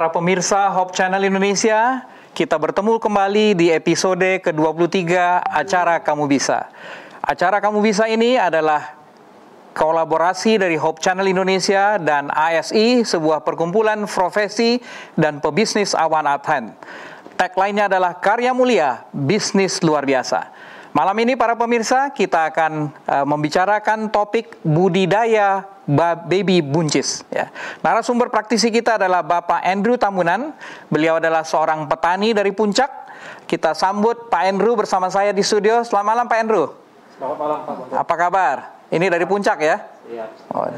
para pemirsa Hope Channel Indonesia, kita bertemu kembali di episode ke-23 acara Kamu Bisa. Acara Kamu Bisa ini adalah kolaborasi dari Hope Channel Indonesia dan ASI, sebuah perkumpulan profesi dan pebisnis Awan Adhan. Tagline-nya adalah karya mulia, bisnis luar biasa. Malam ini para pemirsa, kita akan membicarakan topik budidaya baby buncis. Ya. Narasumber praktisi kita adalah Bapak Andrew Tambunan. Beliau adalah seorang petani dari Puncak. Kita sambut Pak Andrew bersama saya di studio. Selamat malam Pak Andrew. Selamat malam Pak. Apa kabar? Ini dari Puncak ya? Iya.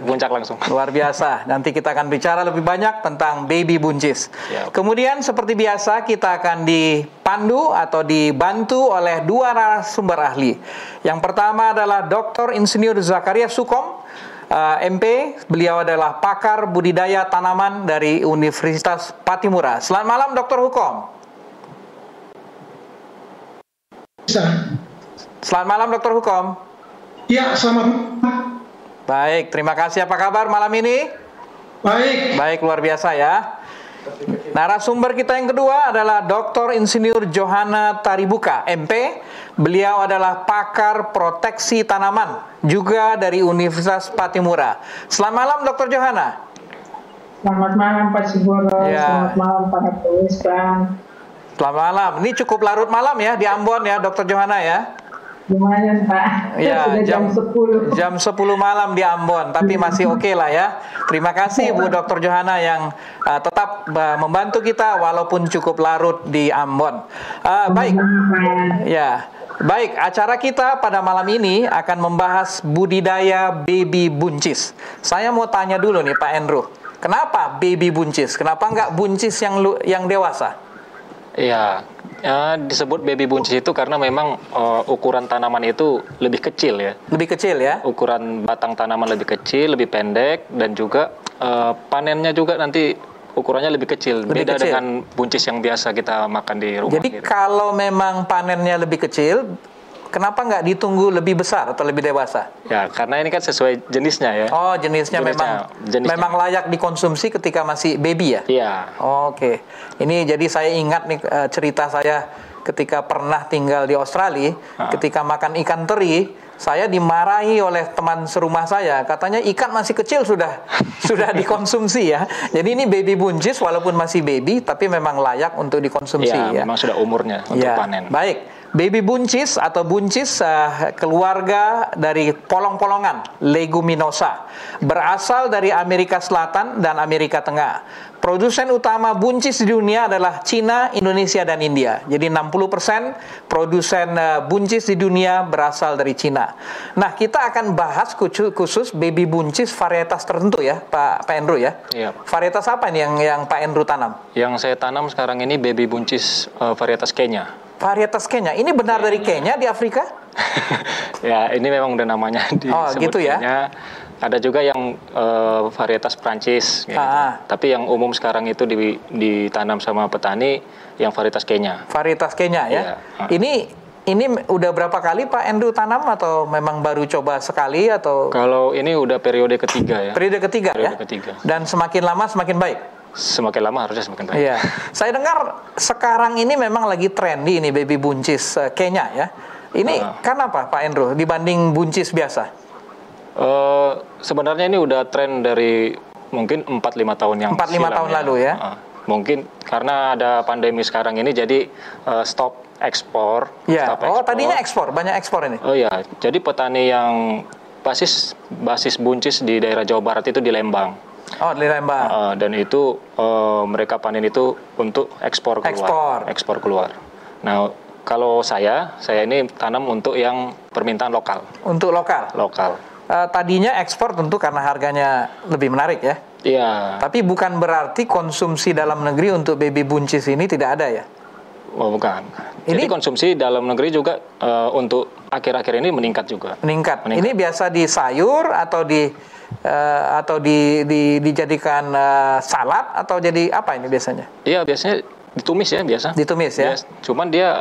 Puncak langsung. Luar biasa. Nanti kita akan bicara lebih banyak tentang baby buncis. Siap. Kemudian seperti biasa kita akan dipandu atau dibantu oleh dua narasumber ahli. Yang pertama adalah Dr. Insinyur Zakaria Sukom, MP. Beliau adalah pakar budidaya tanaman dari Universitas Patimura. Selamat malam Dr. Hukom. Selamat malam Dr. Hukom. Ya, selamat. Baik, terima kasih. Apa kabar malam ini? Baik. Baik, luar biasa ya. Narasumber kita yang kedua adalah Dr. Insinyur Johanna Taribuka, MP. Beliau adalah pakar proteksi tanaman, juga dari Universitas Patimura. Selamat malam Dr. Johanna. Selamat malam Pak Sigoro, Ya. Selamat malam para pemirsa. Selamat malam. Ini cukup larut malam ya di Ambon ya Dr. Johanna ya. Lumayan Pak, Ya, sudah jam 10. Jam 10 malam di Ambon, tapi masih oke lah ya. Terima kasih Bu Dr. Johanna yang tetap membantu kita walaupun cukup larut di Ambon. Baik, ya. Baik, acara kita pada malam ini akan membahas budidaya baby buncis. Saya mau tanya dulu nih Pak Andrew, kenapa baby buncis? Kenapa nggak buncis yang dewasa? Iya. Disebut baby buncis itu karena memang ukuran tanaman itu lebih kecil ya. Lebih kecil ya? Ukuran batang tanaman lebih kecil, lebih pendek, dan juga panennya juga nanti ukurannya lebih kecil. Lebih Beda kecil. dengan buncis yang biasa kita makan di rumah. Jadi gitu. kalau memang panennya lebih kecil, kenapa nggak ditunggu lebih besar atau lebih dewasa? Ya, karena ini kan sesuai jenisnya ya. Oh, jenisnya Jenisnya. memang layak dikonsumsi ketika masih baby ya? Iya. Oke. Ini jadi saya ingat nih cerita saya ketika pernah tinggal di Australia, ketika makan ikan teri, saya dimarahi oleh teman serumah saya, katanya ikan masih kecil sudah dikonsumsi ya. Jadi ini baby buncis walaupun masih baby tapi memang layak untuk dikonsumsi Iya, ya. memang sudah umurnya untuk Ya, panen. baik. Baby buncis atau buncis keluarga dari polong-polongan, leguminosa, berasal dari Amerika Selatan dan Amerika Tengah. Produsen utama buncis di dunia adalah Cina, Indonesia, dan India. Jadi 60% produsen buncis di dunia berasal dari Cina. Nah, kita akan bahas khusus baby buncis varietas tertentu ya, Pak Andrew ya. Iya. Varietas apa nih yang Pak Andrew tanam? Yang saya tanam sekarang ini baby buncis varietas Kenya. Varietas Kenya. Ini benar dari Kenya di Afrika? Ya, ini memang udah namanya disebut gitu ya? Kenya. Ada juga yang varietas Prancis, gitu. Tapi yang umum sekarang itu ditanam sama petani yang varietas Kenya. Varietas Kenya ya. Iya. Ini udah berapa kali Pak Andrew tanam atau memang baru coba sekali atau? Kalau ini udah periode ketiga ya. Periode ketiga ya. Periode ketiga. Dan semakin lama semakin baik. Semakin lama harusnya semakin baik. Iya. Saya dengar sekarang ini memang lagi trendy ini baby buncis Kenya ya. Ini kenapa Pak Andrew dibanding buncis biasa? Sebenarnya ini udah tren dari mungkin 4-5 tahun yang 4-5 tahun lalu ya. Mungkin karena ada pandemi sekarang ini jadi stop ekspor. Ya. Stop Oh, ekspor. tadinya ekspor, banyak ekspor ini. Oh ya, jadi petani yang basis buncis di daerah Jawa Barat itu di Lembang. Oh, di Lembang. Dan itu mereka panen itu untuk ekspor keluar. Ekspor keluar. Nah, kalau saya ini tanam untuk yang permintaan lokal. Untuk lokal. Lokal. Tadinya ekspor tentu karena harganya lebih menarik ya. Iya. Tapi bukan berarti konsumsi dalam negeri untuk baby buncis ini tidak ada ya? Oh, bukan. Jadi konsumsi dalam negeri juga untuk akhir-akhir ini meningkat juga. Meningkat. Ini biasa di sayur atau dijadikan salad atau jadi apa ini biasanya? Iya, biasanya ditumis ya biasa. Ditumis ya. Cuman dia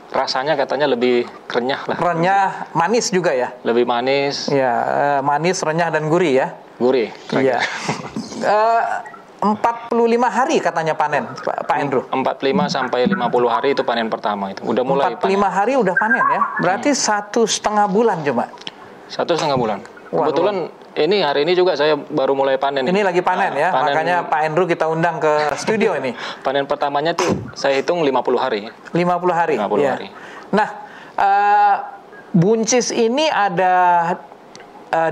rasanya katanya lebih renyah lah. Renyah, manis juga ya? Lebih manis. Ya, manis, renyah dan gurih ya? Gurih. Iya. 45 hari katanya panen, Pak Andrew. 45 sampai 50 hari itu panen pertama itu. Udah mulai 45 panen. Hari udah panen ya. Berarti 1,5 bulan cuma. 1,5 bulan. Wah, kebetulan ini hari ini juga saya baru mulai panen. Ini lagi panen ya. Panen, makanya Pak Andrew kita undang ke studio ini. Panen pertamanya tuh saya hitung 50 hari. 50 hari. 50 ya. hari. Nah, buncis ini ada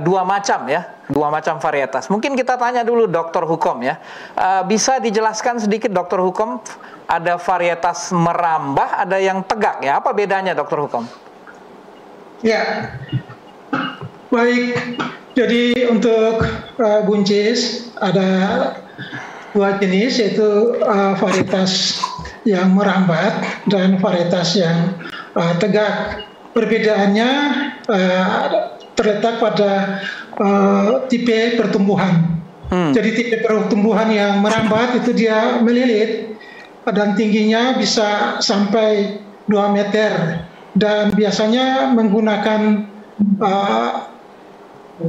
dua macam ya, dua macam varietas. Mungkin kita tanya dulu Dokter Hukom ya. Bisa dijelaskan sedikit Dokter Hukom, ada varietas merambah, ada yang tegak ya. Apa bedanya Dokter Hukom? Ya, baik. Jadi untuk buncis ada dua jenis, yaitu varietas yang merambat dan varietas yang tegak. Perbedaannya terletak pada tipe pertumbuhan. Jadi tipe pertumbuhan yang merambat itu dia melilit dan tingginya bisa sampai 2 meter dan biasanya menggunakan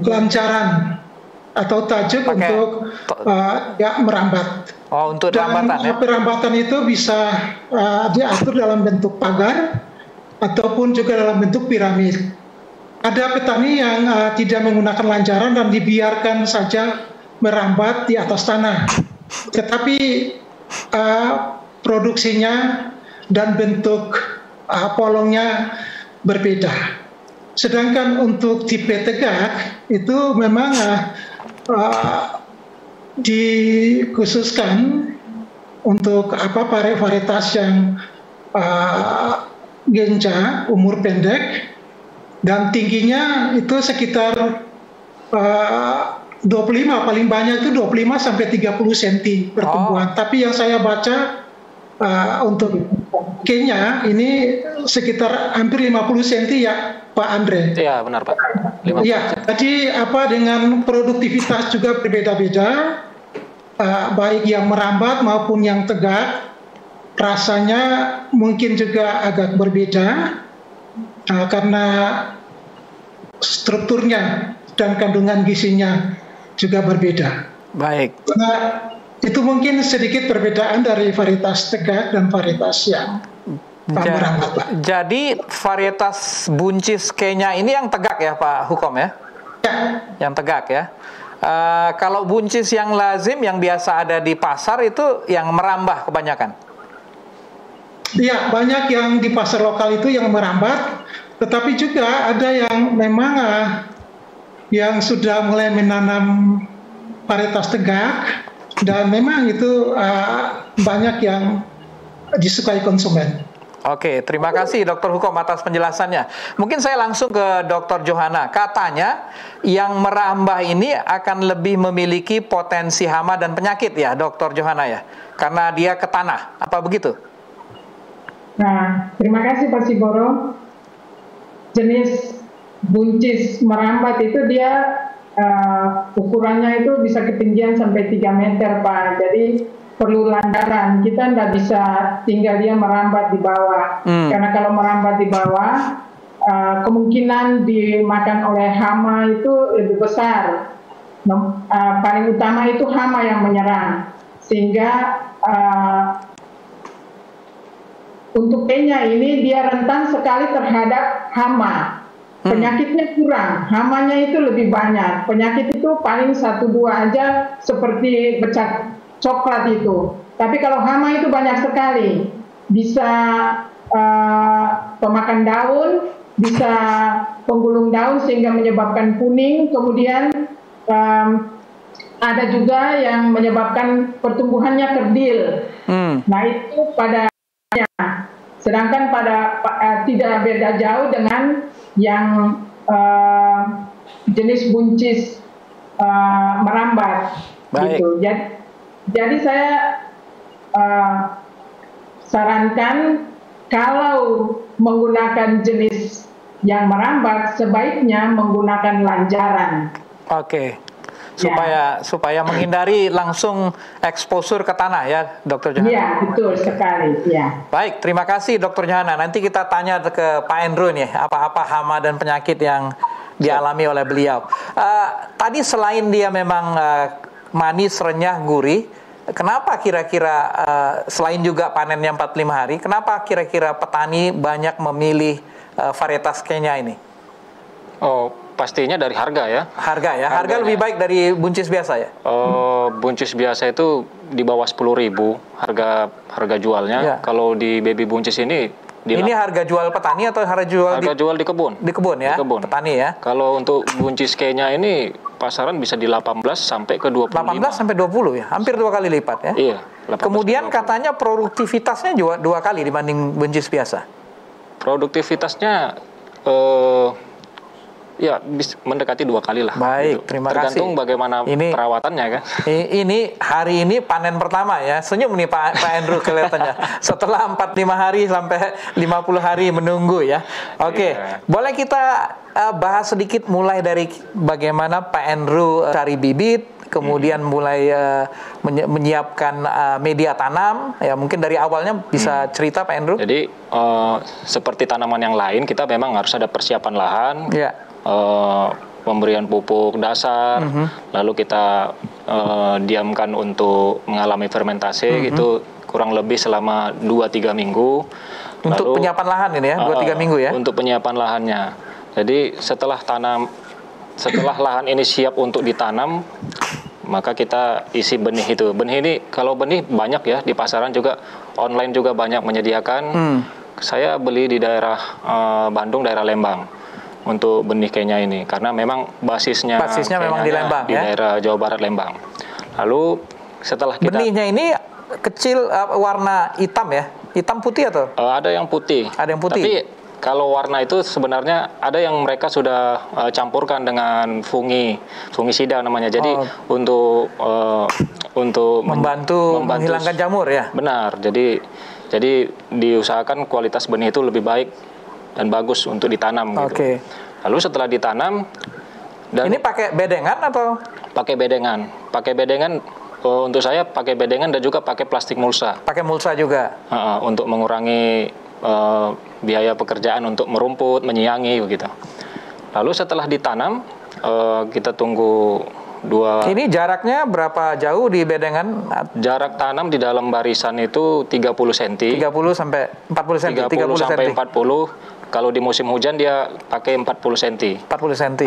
lancaran atau tajuk untuk merambat. Oh, untuk perambatan ya? Perambatan itu bisa diatur dalam bentuk pagar ataupun juga dalam bentuk piramid. Ada petani yang tidak menggunakan lancaran dan dibiarkan saja merambat di atas tanah. Tetapi produksinya dan bentuk polongnya berbeda. Sedangkan untuk tipe tegak itu memang dikhususkan untuk varietas yang genca, umur pendek, dan tingginya itu sekitar 25, paling banyak itu 25 sampai 30 cm pertumbuhan. Tapi yang saya baca untuk Kenya ini sekitar hampir 50 cm ya Pak Andre. Iya benar Pak. Iya, jadi dengan produktivitas juga berbeda-beda, baik yang merambat maupun yang tegak. Rasanya mungkin juga agak berbeda karena strukturnya dan kandungan gizinya juga berbeda. Baik. Nah, itu mungkin sedikit perbedaan dari varietas tegak dan varietas yang merambat. Jadi varietas buncis Kenya ini yang tegak ya Pak Hukom ya? Ya. Yang tegak ya. Kalau buncis yang lazim yang biasa ada di pasar itu yang merambah kebanyakan. Iya, banyak yang di pasar lokal itu yang merambat, tetapi juga ada yang memang yang sudah mulai menanam varietas tegak dan memang itu banyak yang disukai konsumen. Oke, terima kasih Dokter Hukom atas penjelasannya. Mungkin saya langsung ke Dokter Johana. Katanya yang merambah ini akan lebih memiliki potensi hama dan penyakit ya Dokter Johana ya, karena dia ke tanah. Apa begitu? Nah, terima kasih Pak Siboro. Jenis buncis merambat itu dia ukurannya itu bisa ketinggian sampai 3 meter Pak. Jadi perlu landaran. Kita nggak bisa tinggal dia merambat di bawah. Karena kalau merambat di bawah, kemungkinan dimakan oleh hama itu lebih besar. Paling utama itu hama yang menyerang. Sehingga untuk Kenya ini dia rentan sekali terhadap hama. Penyakitnya kurang, hamanya itu lebih banyak. Penyakit itu paling 1-2 aja seperti becak coklat itu. Tapi kalau hama itu banyak sekali. Bisa pemakan daun, bisa penggulung daun sehingga menyebabkan kuning. Kemudian ada juga yang menyebabkan pertumbuhannya kerdil. Nah itu pada sedangkan tidak beda jauh dengan yang jenis buncis merambat. Gitu. Jadi saya sarankan kalau menggunakan jenis yang merambat sebaiknya menggunakan lanjaran. Oke. Supaya menghindari langsung eksposur ke tanah ya, Dr. Johana. Iya, betul sekali. Ya. Baik, terima kasih Dr. Johana. Nanti kita tanya ke Pak Andrew nih, apa-apa hama dan penyakit yang dialami oleh beliau. Tadi selain dia memang manis, renyah, gurih, kenapa kira-kira selain juga panennya 45 hari, kenapa kira-kira petani banyak memilih varietas Kenya ini? Oh, pastinya dari harga ya. Harga lebih baik dari buncis biasa ya? Buncis biasa itu di bawah 10.000 harga jualnya. Ya. Kalau di baby buncis ini harga jual petani atau harga jual di kebun? Di kebun ya, petani ya. Kalau untuk buncis Kenya ini pasaran bisa di 18 sampai ke 25. 18 sampai 20 ya, hampir 2 kali lipat ya. Iya. Kemudian katanya produktivitasnya juga 2 kali dibanding buncis biasa. Produktivitasnya ya mendekati 2 kali lah. Baik, gitu. Terima kasih. Tergantung bagaimana perawatannya kan. Ini hari ini panen pertama ya. Senyum nih Pak Andrew kelihatannya. Setelah 45 hari sampai 50 hari menunggu ya. Oke, boleh kita bahas sedikit mulai dari bagaimana Pak Andrew cari bibit, kemudian mulai menyiapkan media tanam. Ya mungkin dari awalnya bisa cerita Pak Andrew. Jadi seperti tanaman yang lain, kita memang harus ada persiapan lahan. Ya. Pemberian pupuk dasar, lalu kita diamkan untuk mengalami fermentasi gitu kurang lebih selama 2-3 minggu. Untuk penyiapan lahan ini ya, 2-3 minggu ya? Untuk penyiapan lahannya. Jadi setelah lahan ini siap untuk ditanam, maka kita isi benih itu. Benih ini, kalau benih banyak ya, di pasaran juga, online juga banyak menyediakan. Saya beli di daerah Bandung, daerah Lembang. Untuk benih Kenya ini, karena memang basisnya memang di Lembang di daerah Jawa Barat Lembang. Lalu setelah kita benihnya ini kecil, warna hitam ya, hitam putih atau? Ada yang putih. Ada yang putih. Tapi kalau warna itu sebenarnya ada yang mereka sudah campurkan dengan fungisida namanya. Jadi untuk membantu menghilangkan jamur ya. Benar. Jadi diusahakan kualitas benih itu lebih baik dan bagus untuk ditanam gitu. Lalu setelah ditanam, dan ini pakai bedengan atau? Pakai bedengan. Untuk saya pakai bedengan dan juga pakai plastik mulsa. Pakai mulsa juga. Untuk mengurangi biaya pekerjaan untuk merumput, menyiangi begitu. Lalu setelah ditanam, kita tunggu 2. Ini jaraknya berapa jauh di bedengan? Jarak tanam di dalam barisan itu 30 cm. 30 sampai 40 cm. 30 sampai 40. Kalau di musim hujan dia pakai 40 cm. 40 cm.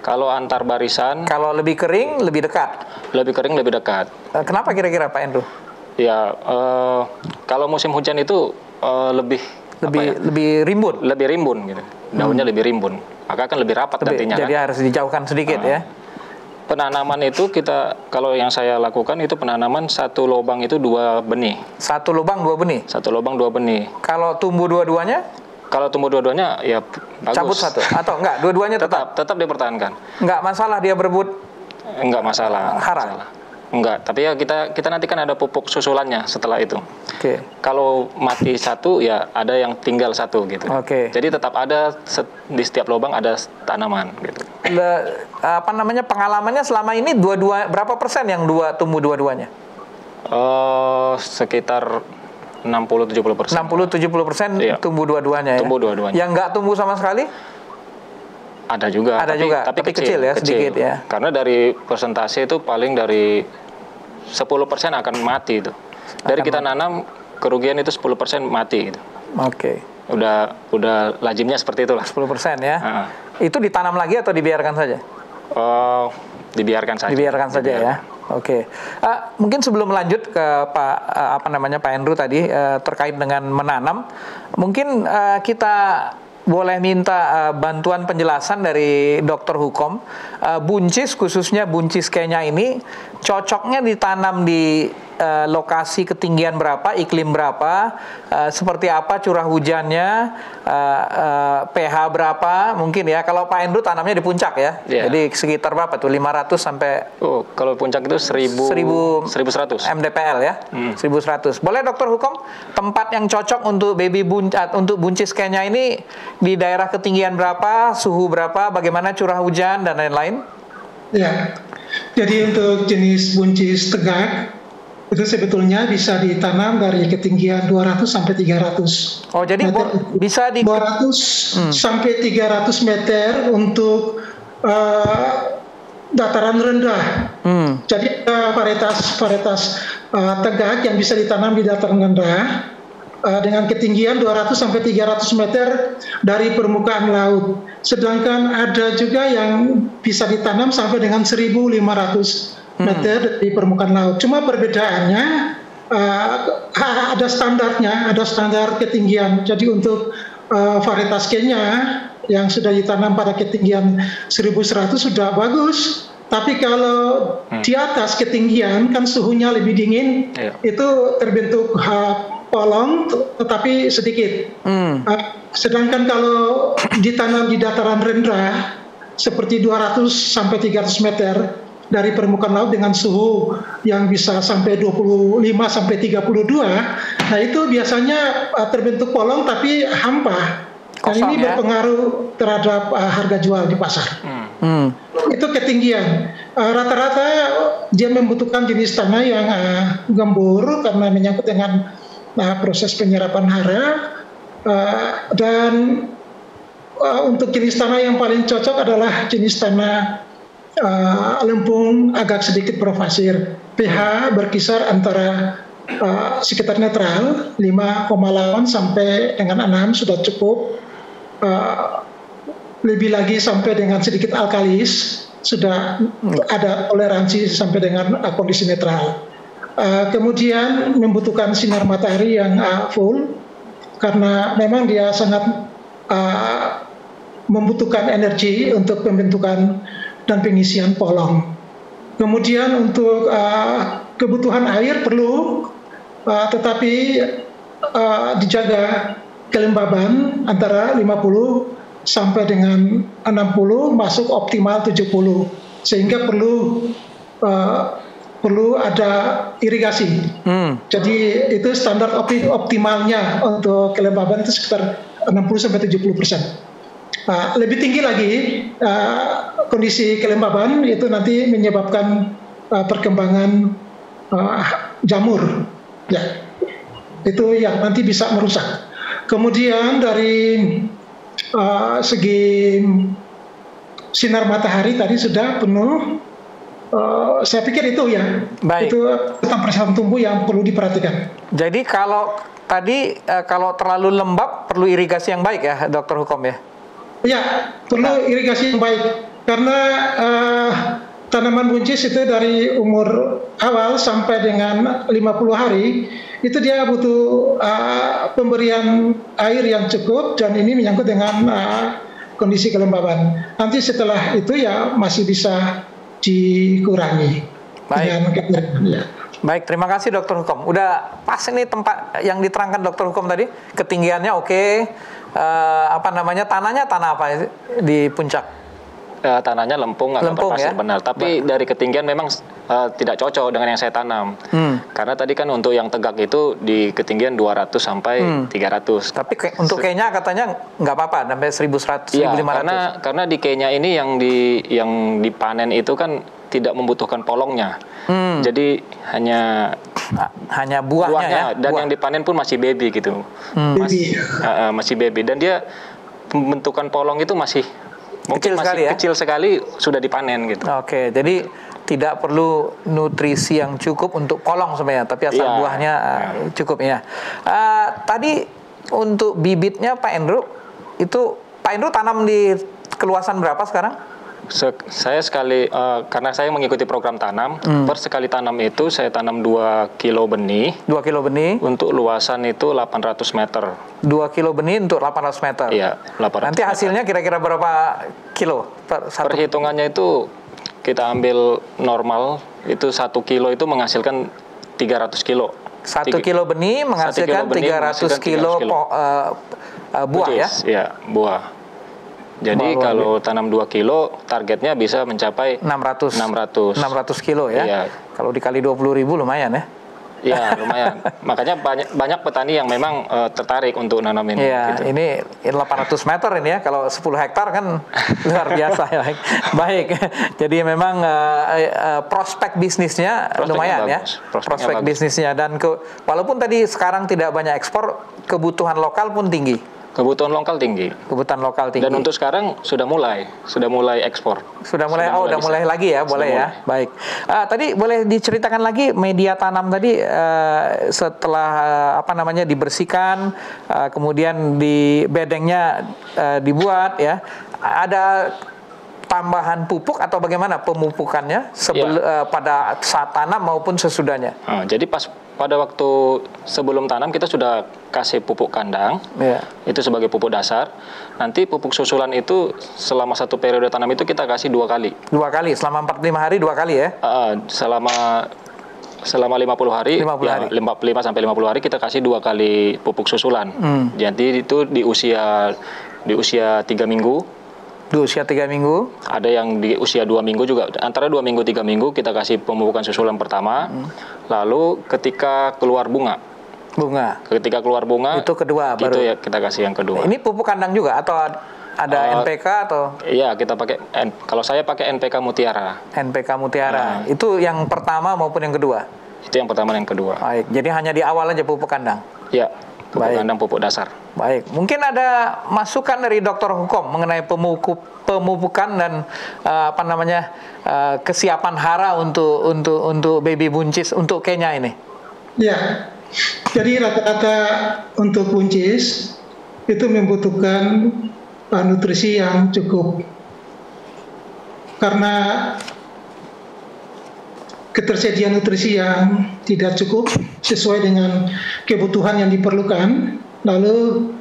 Kalau antar barisan. Kalau lebih kering, lebih dekat. Lebih kering, lebih dekat. Kenapa kira-kira Pak Andrew? Ya, kalau musim hujan itu lebih rimbun. Lebih rimbun gitu. Daunnya lebih rimbun. Maka akan lebih rapat nantinya. Jadi harus dijauhkan sedikit ya. Penanaman itu kalau yang saya lakukan itu penanaman 1 lubang itu 2 benih. 1 lubang 2 benih? 1 lubang 2 benih. Kalau tumbuh dua-duanya? Kalau tumbuh dua-duanya ya bagus. Cabut 1 atau enggak? Dua-duanya tetap dipertahankan. Enggak masalah dia berebut? Enggak masalah. Haram? Enggak, tapi ya kita nanti kan ada pupuk susulannya setelah itu. Kalau mati 1 ya ada yang tinggal 1 gitu. Jadi tetap ada di setiap lubang ada tanaman gitu. Pengalamannya selama ini berapa persen yang tumbuh dua-duanya? Sekitar 60-70%. 60-70% tumbuh dua-duanya ya? Tumbuh dua-duanya. Yang nggak tumbuh sama sekali? Ada juga. Tapi kecil ya, sedikit ya. Karena dari persentase itu paling dari 10% akan mati itu. Dari kita nanam kerugian itu 10% mati gitu. Udah lazimnya seperti itulah. 10% ya. Itu ditanam lagi atau dibiarkan saja? Dibiarkan saja. Dibiarkan saja ya. Mungkin sebelum lanjut ke Pak Andrew tadi terkait dengan menanam, mungkin kita boleh minta bantuan penjelasan dari Dr. Hukom. Buncis, khususnya buncis Kenya ini cocoknya ditanam di lokasi ketinggian berapa, iklim berapa, seperti apa curah hujannya, pH berapa mungkin ya. Kalau Pak Andrew tanamnya di puncak ya. Jadi sekitar berapa tuh, 500 sampai kalau puncak itu 1100 mdpl ya. 1100. Boleh Dr. Hukom, tempat yang cocok untuk untuk buncis Kenya ini di daerah ketinggian berapa, suhu berapa, bagaimana curah hujan dan lain-lain? Ya. Jadi untuk jenis buncis tegak itu sebetulnya bisa ditanam dari ketinggian 200 sampai 300. Jadi bisa di 200 sampai 300 meter untuk dataran rendah. Jadi varietas tegak yang bisa ditanam di dataran rendah dengan ketinggian 200 sampai 300 meter dari permukaan laut. Sedangkan ada juga yang bisa ditanam sampai dengan 1.500 meter dari permukaan laut. Cuma perbedaannya ada standarnya, ada standar ketinggian. Jadi untuk varietas Kenya yang sudah ditanam pada ketinggian 1.100 sudah bagus. Tapi kalau di atas ketinggian kan suhunya lebih dingin, itu terbentuk polong tetapi sedikit. Sedangkan kalau ditanam di dataran rendah seperti 200 sampai 300 meter dari permukaan laut dengan suhu yang bisa sampai 25 sampai 32, nah itu biasanya terbentuk polong tapi hampa. Dan ini berpengaruh terhadap harga jual di pasar. Itu ketinggian. Rata-rata dia membutuhkan jenis tanah yang gembur karena menyangkut dengan proses penyerapan hara. Dan untuk jenis tanah yang paling cocok adalah jenis tanah lempung agak sedikit berpasir. pH berkisar antara sekitar netral 5,8 sampai dengan 6 sudah cukup. Lebih lagi sampai dengan sedikit alkalis sudah ada toleransi sampai dengan kondisi netral. Kemudian membutuhkan sinar matahari yang full karena memang dia sangat membutuhkan energi untuk pembentukan dan pengisian polong. Kemudian untuk kebutuhan air perlu, tetapi dijaga kelembaban antara 50 sampai dengan 60 masuk optimal 70, sehingga perlu ada irigasi. Jadi itu standar optimalnya untuk kelembaban itu sekitar 60 sampai 70%. Lebih tinggi lagi kondisi kelembaban itu nanti menyebabkan perkembangan jamur, ya itu yang nanti bisa merusak. Kemudian dari segi sinar matahari tadi sudah penuh. Saya pikir itu ya. Baik. Itu tentang persiapan tumbuh yang perlu diperhatikan. Jadi kalau tadi kalau terlalu lembab perlu irigasi yang baik ya, Dokter Hukom ya? Ya, perlu irigasi yang baik karena tanaman buncis itu dari umur awal sampai dengan 50 hari itu dia butuh pemberian air yang cukup dan ini menyangkut dengan kondisi kelembaban. Nanti setelah itu ya masih bisa dikurangi. Baik. Ya. Baik, terima kasih Dokter Hukom. Udah pas ini tempat yang diterangkan Dokter Hukom tadi, ketinggiannya oke. Tanahnya tanah apa di puncak? Tanahnya lempung atau berpasir ya? Benar. Tapi dari ketinggian memang tidak cocok dengan yang saya tanam. Karena tadi kan untuk yang tegak itu di ketinggian 200 sampai 300. Tapi untuk Kenya katanya nggak apa-apa sampai 1.100, 1.500. Ya, karena di Kenya ini yang dipanen itu kan tidak membutuhkan polongnya. Jadi hanya buahnya ya. Dan yang dipanen pun masih baby gitu. Masih baby dan dia pembentukan polong itu masih mungkin kecil sekali sudah dipanen gitu. Oke, jadi tidak perlu nutrisi yang cukup untuk polong sebenarnya, tapi asal buahnya cukup ya. Tadi untuk bibitnya Pak Andrew, itu Pak Andrew tanam di keluasan berapa sekarang? Saya sekali karena saya mengikuti program tanam, per sekali tanam itu saya tanam 2 kilo benih. 2 kilo benih. Untuk luasan itu 800 meter. 2 kilo benih untuk 800 meter. Iya, 800. Nanti hasilnya kira-kira berapa kilo Perhitungannya itu kita ambil normal, itu 1 kilo itu menghasilkan 300 kilo. 1 kilo benih menghasilkan 300 kilo buah ya? Iya, buah. Jadi kalau tanam 2 kilo, targetnya bisa mencapai 600 kilo ya? Iya. Kalau dikali 20.000 lumayan ya? Iya, lumayan. Makanya banyak petani yang memang tertarik untuk nanam ini. Iya, gitu. Ini 800 meter ini ya. Kalau 10 hektar kan luar biasa ya. Baik. Jadi memang prospek bisnisnya lumayan ya. Prospek bisnisnya dan walaupun tadi sekarang tidak banyak ekspor, kebutuhan lokal pun tinggi. Kebutuhan lokal tinggi. Kebutuhan lokal tinggi. Dan untuk sekarang sudah mulai ekspor. Sudah mulai lagi ya, boleh ya. Baik. Tadi boleh diceritakan lagi media tanam tadi setelah dibersihkan, kemudian di bedengnya dibuat ya. Ada tambahan pupuk atau bagaimana pemupukannya pada saat tanam maupun sesudahnya? Jadi pada waktu sebelum tanam kita sudah kasih pupuk kandang, itu sebagai pupuk dasar. Nanti pupuk susulan itu selama satu periode tanam itu kita kasih 2 kali. 2 kali, selama 45 hari 2 kali ya? Selama 50 hari, 55 sampai 50 hari kita kasih 2 kali pupuk susulan. Jadi itu di usia 3 minggu. Di usia 3 minggu. Ada yang di usia 2 minggu juga. Antara 2 minggu 3 minggu kita kasih pemupukan susulan pertama. Lalu ketika keluar bunga. Ketika keluar bunga. Itu kedua itu baru. Ya kita kasih yang kedua. Ini pupuk kandang juga atau ada NPK atau? Iya, kita pakai kalau saya pakai NPK Mutiara. NPK Mutiara. Itu yang pertama maupun yang kedua? Itu yang pertama dan yang kedua. Baik. Jadi hanya di awal aja pupuk kandang. Iya. Pupuk kandang, pupuk dasar. Baik, mungkin ada masukan dari Dr. Hukom mengenai pemupukan dan kesiapan hara untuk baby buncis untuk Kenya ini. Ya, jadi rata-rata untuk buncis itu membutuhkan nutrisi yang cukup karena ketersediaan nutrisi yang tidak cukup sesuai dengan kebutuhan yang diperlukan, lalu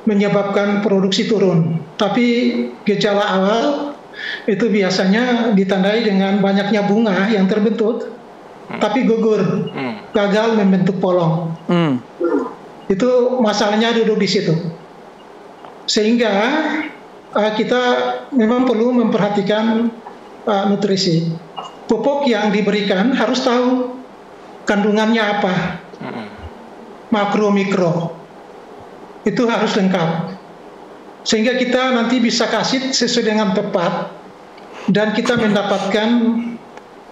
menyebabkan produksi turun. Tapi gejala awal itu biasanya ditandai dengan banyaknya bunga yang terbentuk, tapi gugur, gagal membentuk polong. Itu masalahnya duduk di situ. Sehingga kita memang perlu memperhatikan nutrisi. Pupuk yang diberikan harus tahu kandungannya apa, makro mikro, itu harus lengkap, sehingga kita nanti bisa kasih sesuai dengan tepat dan kita mendapatkan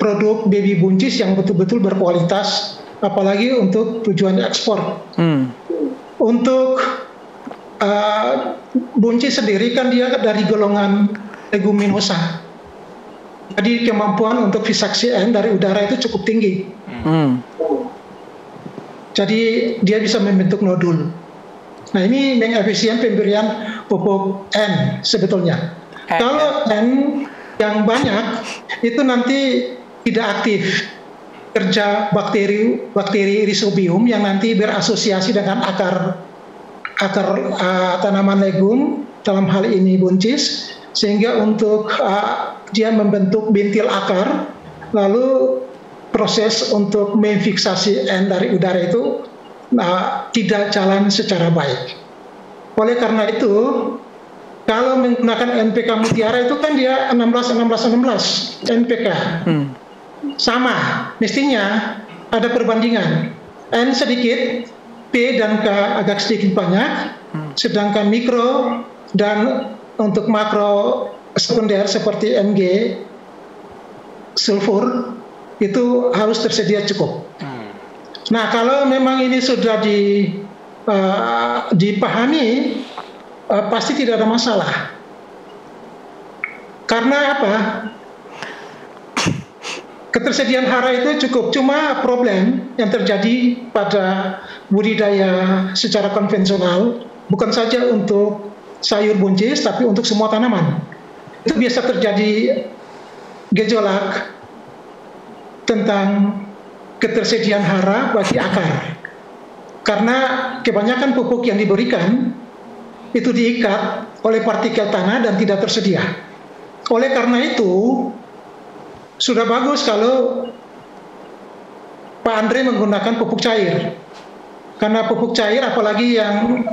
produk baby buncis yang betul-betul berkualitas, apalagi untuk tujuan ekspor. Untuk buncis sendiri kan dia dari golongan leguminosa. Jadi kemampuan untuk fisaksi N dari udara itu cukup tinggi. Jadi dia bisa membentuk nodul. Nah ini mengefisien pemberian pupuk N sebetulnya. Kalau N yang banyak itu nanti tidak aktif kerja bakteri Rhizobium yang nanti berasosiasi dengan akar tanaman legum, dalam hal ini buncis, sehingga untuk dia membentuk bintil akar, lalu proses untuk memfiksasi N dari udara itu tidak jalan secara baik. Oleh karena itu, kalau menggunakan NPK Mutiara itu kan dia 16 NPK. Sama, mestinya ada perbandingan. N sedikit, P dan K agak sedikit banyak, sedangkan mikro dan untuk makro sekunder seperti Mg, sulfur, itu harus tersedia cukup. Nah, kalau memang ini sudah dipahami, pasti tidak ada masalah. Karena apa? Ketersediaan hara itu cukup, cuma problem yang terjadi pada budidaya secara konvensional, bukan saja untuk sayur buncis, tapi untuk semua tanaman. Itu biasa terjadi gejolak tentang ketersediaan hara bagi akar. Karena kebanyakan pupuk yang diberikan itu diikat oleh partikel tanah dan tidak tersedia. Oleh karena itu, sudah bagus kalau Pak Andre menggunakan pupuk cair. Karena pupuk cair apalagi yang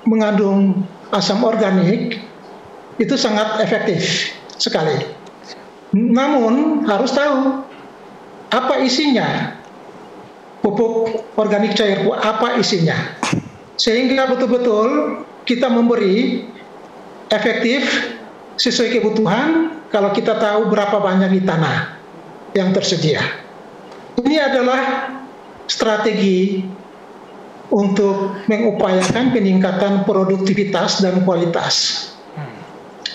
mengandung asam organik itu sangat efektif sekali. Namun harus tahu apa isinya pupuk organik cair, apa isinya, sehingga betul-betul kita memberi efektif sesuai kebutuhan kalau kita tahu berapa banyak di tanah yang tersedia. Ini adalah strategi untuk mengupayakan peningkatan produktivitas dan kualitas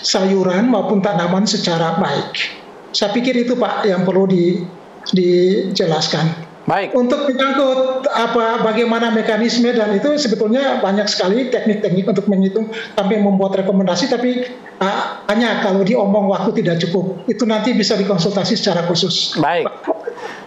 sayuran maupun tanaman secara baik. Saya pikir itu Pak yang perlu dijelaskan. Baik. Untuk menyangkut bagaimana mekanisme dan itu sebetulnya banyak sekali teknik-teknik untuk menghitung sampai membuat rekomendasi, tapi hanya kalau diomong waktu tidak cukup. Itu nanti bisa dikonsultasi secara khusus. Baik.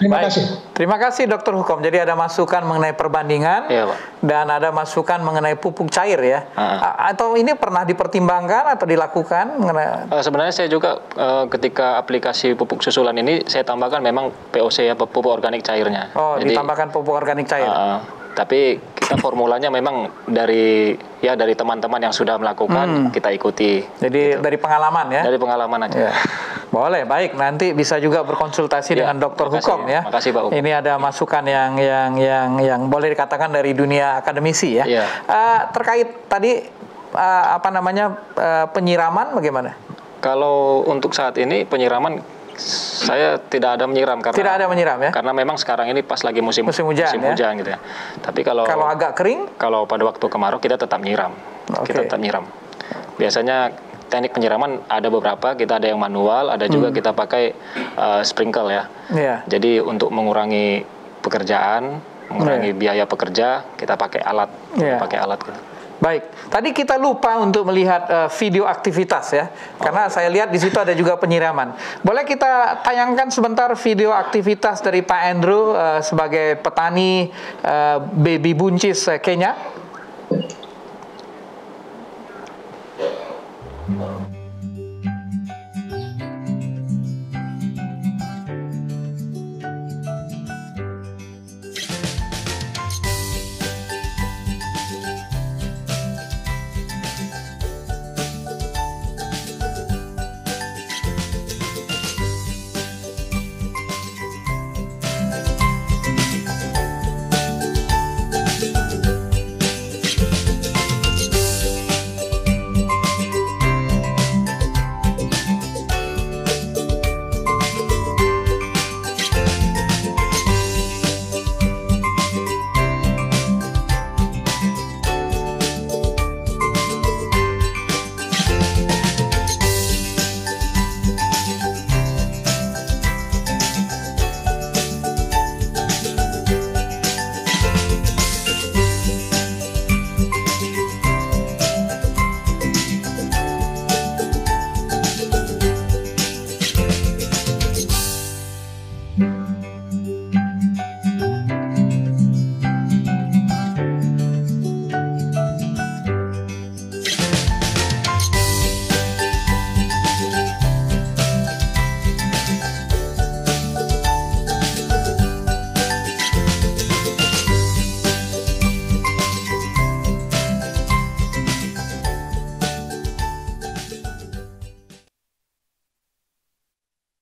Terima kasih. Terima kasih Dr. Hukom. Jadi ada masukan mengenai perbandingan, Iya, Pak. dan ada masukan mengenai pupuk cair ya. Atau ini pernah dipertimbangkan atau dilakukan mengenai? Sebenarnya saya juga ketika aplikasi pupuk susulan ini saya tambahkan memang POC ya, pupuk organik cairnya. Oh, jadi, ditambahkan pupuk organik cair. Tapi kita formulanya memang dari teman-teman yang sudah melakukan, kita ikuti. Jadi gitu. dari pengalaman ya? Dari pengalaman aja. Ya. Boleh, baik. Nanti bisa juga berkonsultasi dengan Dr. Hukom ya. Makasih Pak Hukom. Ini ada masukan yang boleh dikatakan dari dunia akademisi ya. Iya. Terkait tadi penyiraman bagaimana? Kalau untuk saat ini penyiraman saya tidak ada menyiram karena tidak ada menyiram ya. Karena memang sekarang ini pas lagi musim hujan gitu ya. Tapi kalau agak kering, kalau pada waktu kemarau kita tetap nyiram. Kita tetap nyiram. Biasanya teknik penyiraman ada beberapa, kita ada yang manual, ada juga kita pakai sprinkle ya. Jadi untuk mengurangi pekerjaan, mengurangi biaya pekerja, kita pakai alat, gitu. Baik, tadi kita lupa untuk melihat video aktivitas ya, karena saya lihat di situ ada juga penyiraman. Boleh kita tayangkan sebentar video aktivitas dari Pak Andrew sebagai petani baby buncis Kenya?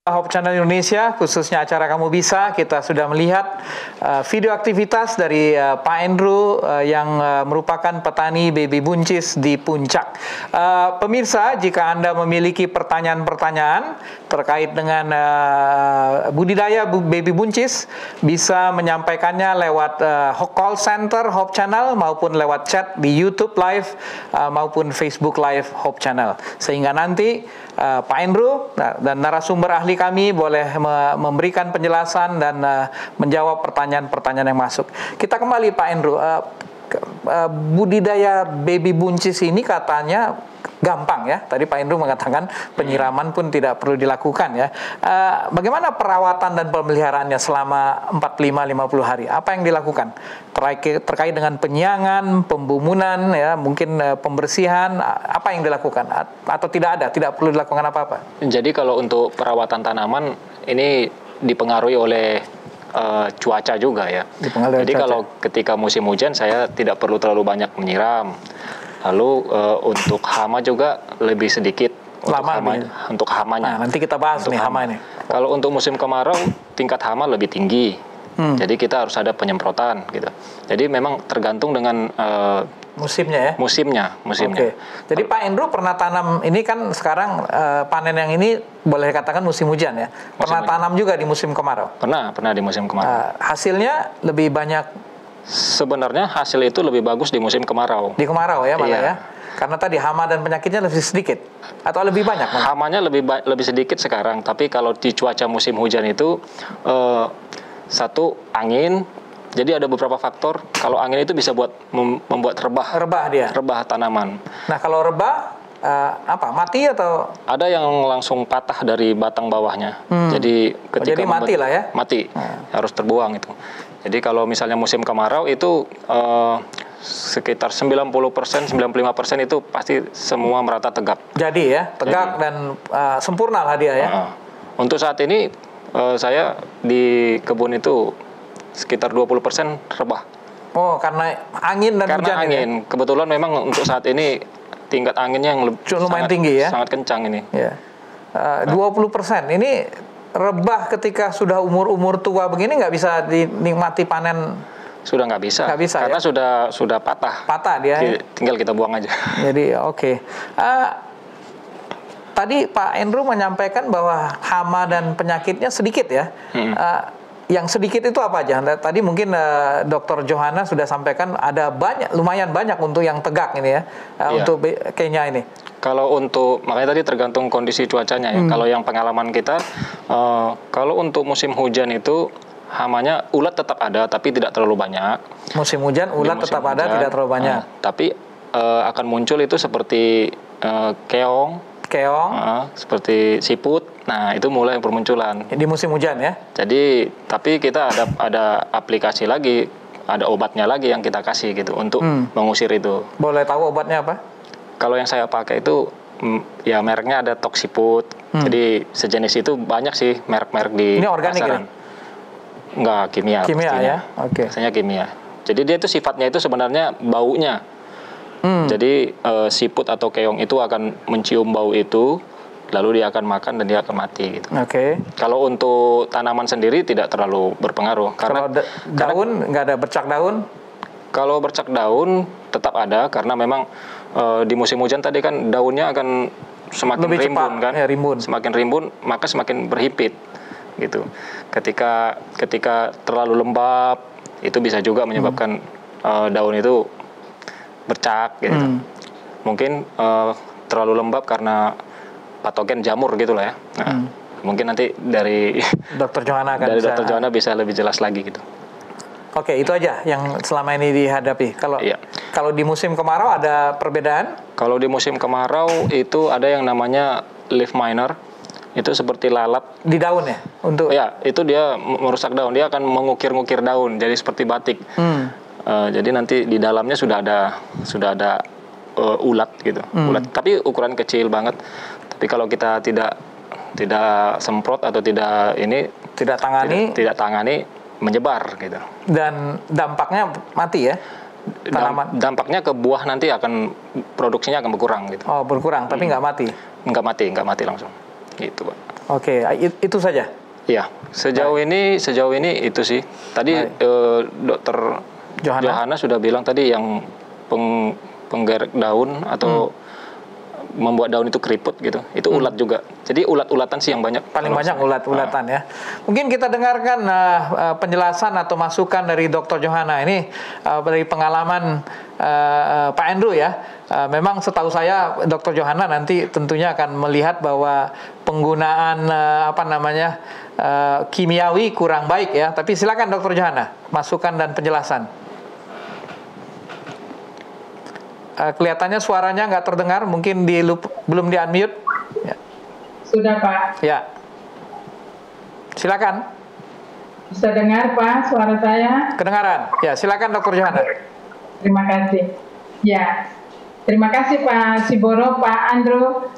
Hope Channel Indonesia, khususnya acara Kamu Bisa, kita sudah melihat video aktivitas dari Pak Andrew yang merupakan petani baby buncis di Puncak. Pemirsa, jika Anda memiliki pertanyaan-pertanyaan terkait dengan budidaya baby buncis, bisa menyampaikannya lewat call center Hope Channel maupun lewat chat di YouTube Live maupun Facebook Live Hope Channel. Sehingga nanti Pak Andrew dan narasumber ahli kami boleh memberikan penjelasan dan menjawab pertanyaan-pertanyaan yang masuk. Kita kembali Pak Andrew, budidaya baby buncis ini katanya gampang ya. Tadi Pak Andrew mengatakan penyiraman pun tidak perlu dilakukan ya. Bagaimana perawatan dan pemeliharaannya selama 45-50 hari? Apa yang dilakukan? Terkait dengan penyiangan, pembumunan ya, mungkin pembersihan, apa yang dilakukan? Atau tidak perlu dilakukan apa-apa? Jadi kalau untuk perawatan tanaman ini dipengaruhi oleh cuaca juga ya. Jadi kalau ketika musim hujan saya tidak perlu terlalu banyak menyiram. Lalu untuk hama juga lebih sedikit untuk hamanya. Nah, nanti kita bahas nih hama ini. Kalau untuk musim kemarau tingkat hama lebih tinggi. Jadi kita harus ada penyemprotan gitu. Jadi memang tergantung dengan musimnya ya. Musimnya. Oke. Jadi Pak Andrew pernah tanam ini kan sekarang panen yang ini boleh katakan musim hujan ya. Pernah tanam juga di musim kemarau. Pernah di musim kemarau. Hasilnya lebih banyak Sebenarnya hasil itu lebih bagus di musim kemarau. Di kemarau ya malah Iya. ya. Karena tadi hama dan penyakitnya lebih sedikit atau lebih banyak malah? Hamanya lebih sedikit sekarang, tapi kalau di cuaca musim hujan itu satu angin. Jadi ada beberapa faktor. Kalau angin itu bisa membuat rebah tanaman. Nah kalau rebah mati atau ada yang langsung patah dari batang bawahnya. Jadi ketika mati lah ya. Mati, harus terbuang itu. Jadi kalau misalnya musim kemarau itu sekitar 90%, 95% itu pasti semua merata tegak. Jadi ya, tegak dan sempurna lah dia ya. Untuk saat ini saya di kebun itu sekitar 20% rebah. Oh, karena angin dan karena hujan angin. Ini? Kebetulan memang untuk saat ini tingkat anginnya yang lumayan tinggi ya. Sangat kencang ini. Ya. 20%. Ini rebah ketika sudah umur tua begini nggak bisa dinikmati panen. Sudah nggak bisa. Karena ya? sudah patah. Patah dia. Tinggal kita buang aja. Jadi oke. Tadi Pak Andrew menyampaikan bahwa hama dan penyakitnya sedikit ya. Yang sedikit itu apa aja? Tadi mungkin Dr. Johanna sudah sampaikan ada lumayan banyak untuk yang tegak ini ya, untuk Kenya ini. Kalau untuk, makanya tadi tergantung kondisi cuacanya ya. Kalau yang pengalaman kita, kalau untuk musim hujan itu hamanya ulat tetap ada, tapi tidak terlalu banyak. Musim hujan ulat tetap ada, tidak terlalu banyak. Tapi akan muncul itu seperti keong, seperti siput. Nah itu mulai bermunculan di musim hujan ya. Jadi tapi kita ada aplikasi lagi, ada obatnya lagi yang kita kasih gitu untuk mengusir itu. Boleh tahu obatnya apa? Kalau yang saya pakai itu ya mereknya ada Toxiput. Jadi sejenis itu banyak sih merek-merek di ini organik pasaran. Enggak, kimia. Kimia ya. Oke. Biasanya kimia. Jadi dia itu sifatnya itu sebenarnya baunya. Jadi siput atau keong itu akan mencium bau itu, lalu dia akan makan dan dia akan mati gitu. Oke. Kalau untuk tanaman sendiri tidak terlalu berpengaruh karena daun nggak ada bercak daun. Kalau bercak daun tetap ada karena memang di musim hujan tadi kan daunnya akan semakin lebih rimbun cepat, kan. Ya, rimbun. Semakin rimbun maka semakin berhimpit gitu. Ketika terlalu lembab itu bisa juga menyebabkan daun itu bercak gitu. Mungkin terlalu lembab karena patogen jamur gitu lah ya. Nah, mungkin nanti dari Dr. Johanna Dr. Johanna bisa lebih jelas lagi gitu. Oke, itu aja yang selama ini dihadapi. Kalau di musim kemarau ada perbedaan? Kalau di musim kemarau itu ada yang namanya leaf miner. Itu seperti lalat di daun ya? Itu dia merusak daun. Dia akan mengukir-ngukir daun jadi seperti batik. Jadi nanti di dalamnya sudah ada ulat gitu. Ulat, tapi ukuran kecil banget. Tapi kalau kita tidak semprot atau tidak tangani menyebar gitu. Dan dampaknya mati ya? Tanaman. Dampaknya ke buah nanti produksinya akan berkurang gitu. Oh, berkurang tapi nggak mati? Nggak mati langsung. Gitu, Pak. Oke, itu saja. Iya, sejauh ini itu sih. Tadi Dokter Johanna sudah bilang tadi yang penggerek daun atau membuat daun itu keriput gitu. Itu ulat juga. Jadi ulat-ulatan sih yang banyak. Paling banyak ulat-ulatan ya. Mungkin kita dengarkan penjelasan atau masukan dari Dr. Johanna ini dari pengalaman Pak Andrew ya. Memang setahu saya Dr. Johanna nanti tentunya akan melihat bahwa penggunaan kimiawi kurang baik ya. Tapi silakan Dr. Johanna, masukan dan penjelasan. Kelihatannya suaranya nggak terdengar, mungkin belum di-unmute. Ya. Sudah, Pak. Ya. Silakan. Bisa dengar, Pak, suara saya? Kedengaran. Ya, silakan Dr. Johanna. Terima kasih. Ya, terima kasih Pak Siboro, Pak Andrew.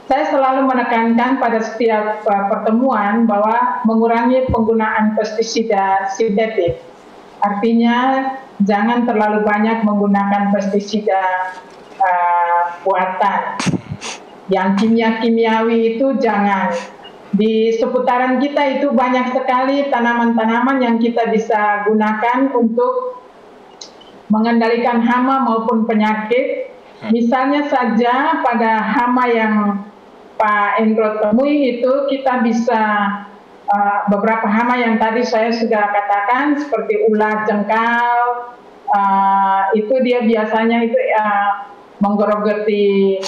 Saya selalu menekankan pada setiap pertemuan bahwa mengurangi penggunaan pestisida sintetik. Artinya jangan terlalu banyak menggunakan pestisida buatan. Yang kimia-kimiawi itu jangan. Di seputaran kita itu banyak sekali tanaman-tanaman yang kita bisa gunakan untuk mengendalikan hama maupun penyakit. Misalnya saja pada hama yang Pak Andrew temui itu kita bisa beberapa hama yang tadi saya sudah katakan seperti ulat, jengkal, itu dia biasanya itu menggerogoti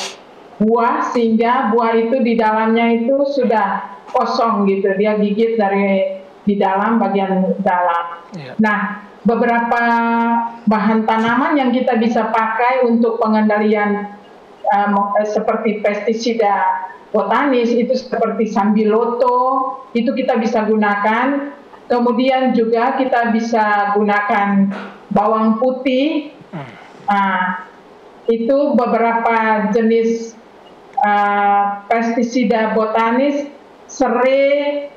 buah sehingga buah itu di dalamnya itu sudah kosong gitu, dia gigit dari di dalam bagian dalam. Nah, beberapa bahan tanaman yang kita bisa pakai untuk pengendalian seperti pestisida botanis itu seperti sambiloto, itu kita bisa gunakan. Kemudian juga kita bisa gunakan bawang putih. Itu beberapa jenis pestisida botanis, serai,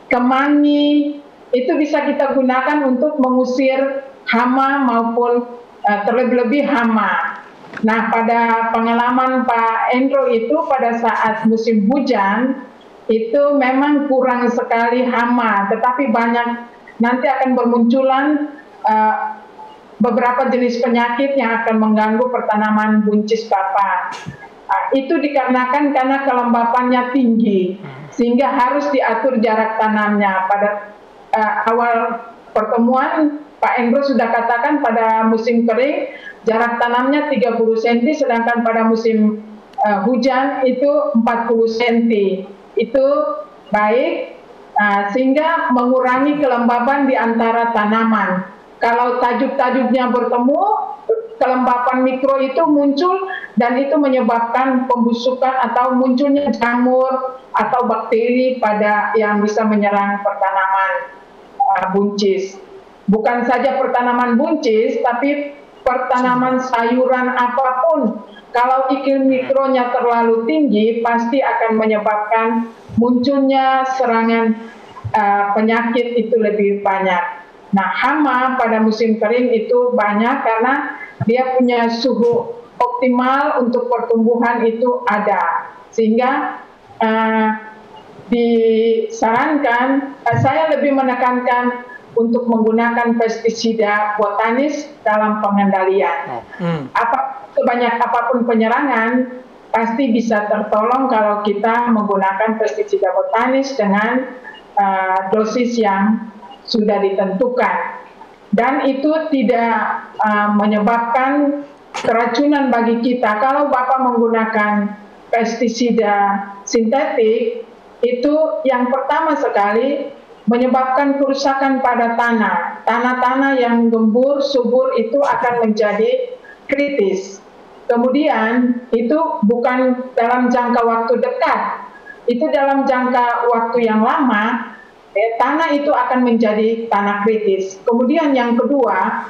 kemangi, itu bisa kita gunakan untuk mengusir hama maupun terlebih-lebih hama. Nah, pada pengalaman Pak Endro itu pada saat musim hujan, itu memang kurang sekali hama, tetapi banyak nanti akan bermunculan beberapa jenis penyakit yang akan mengganggu pertanaman buncis papa. Itu dikarenakan karena kelembapannya tinggi, sehingga harus diatur jarak tanamnya. Pada awal pertemuan, Pak Endro sudah katakan pada musim kering, jarak tanamnya 30 cm, sedangkan pada musim hujan itu 40 cm. Itu baik, sehingga mengurangi kelembapan di antara tanaman. Kalau tajuk-tajuknya bertemu, kelembapan mikro itu muncul dan itu menyebabkan pembusukan atau munculnya jamur atau bakteri pada yang bisa menyerang pertanaman buncis. Bukan saja pertanaman buncis, tapi pertanaman sayuran apapun. Kalau iklim mikronya terlalu tinggi, pasti akan menyebabkan munculnya serangan penyakit itu lebih banyak. Nah, hama pada musim kering itu banyak karena dia punya suhu optimal untuk pertumbuhan itu ada. Sehingga disarankan, saya lebih menekankan untuk menggunakan pestisida botanis dalam pengendalian. Sebanyak apapun penyerangan, pasti bisa tertolong kalau kita menggunakan pestisida botanis dengan dosis yang sudah ditentukan, dan itu tidak menyebabkan keracunan bagi kita. Kalau Bapak menggunakan pestisida sintetik, itu yang pertama sekali menyebabkan kerusakan pada tanah. Tanah-tanah yang gembur, subur itu akan menjadi kritis. Kemudian itu bukan dalam jangka waktu dekat, itu dalam jangka waktu yang lama, tanah itu akan menjadi tanah kritis. Kemudian yang kedua,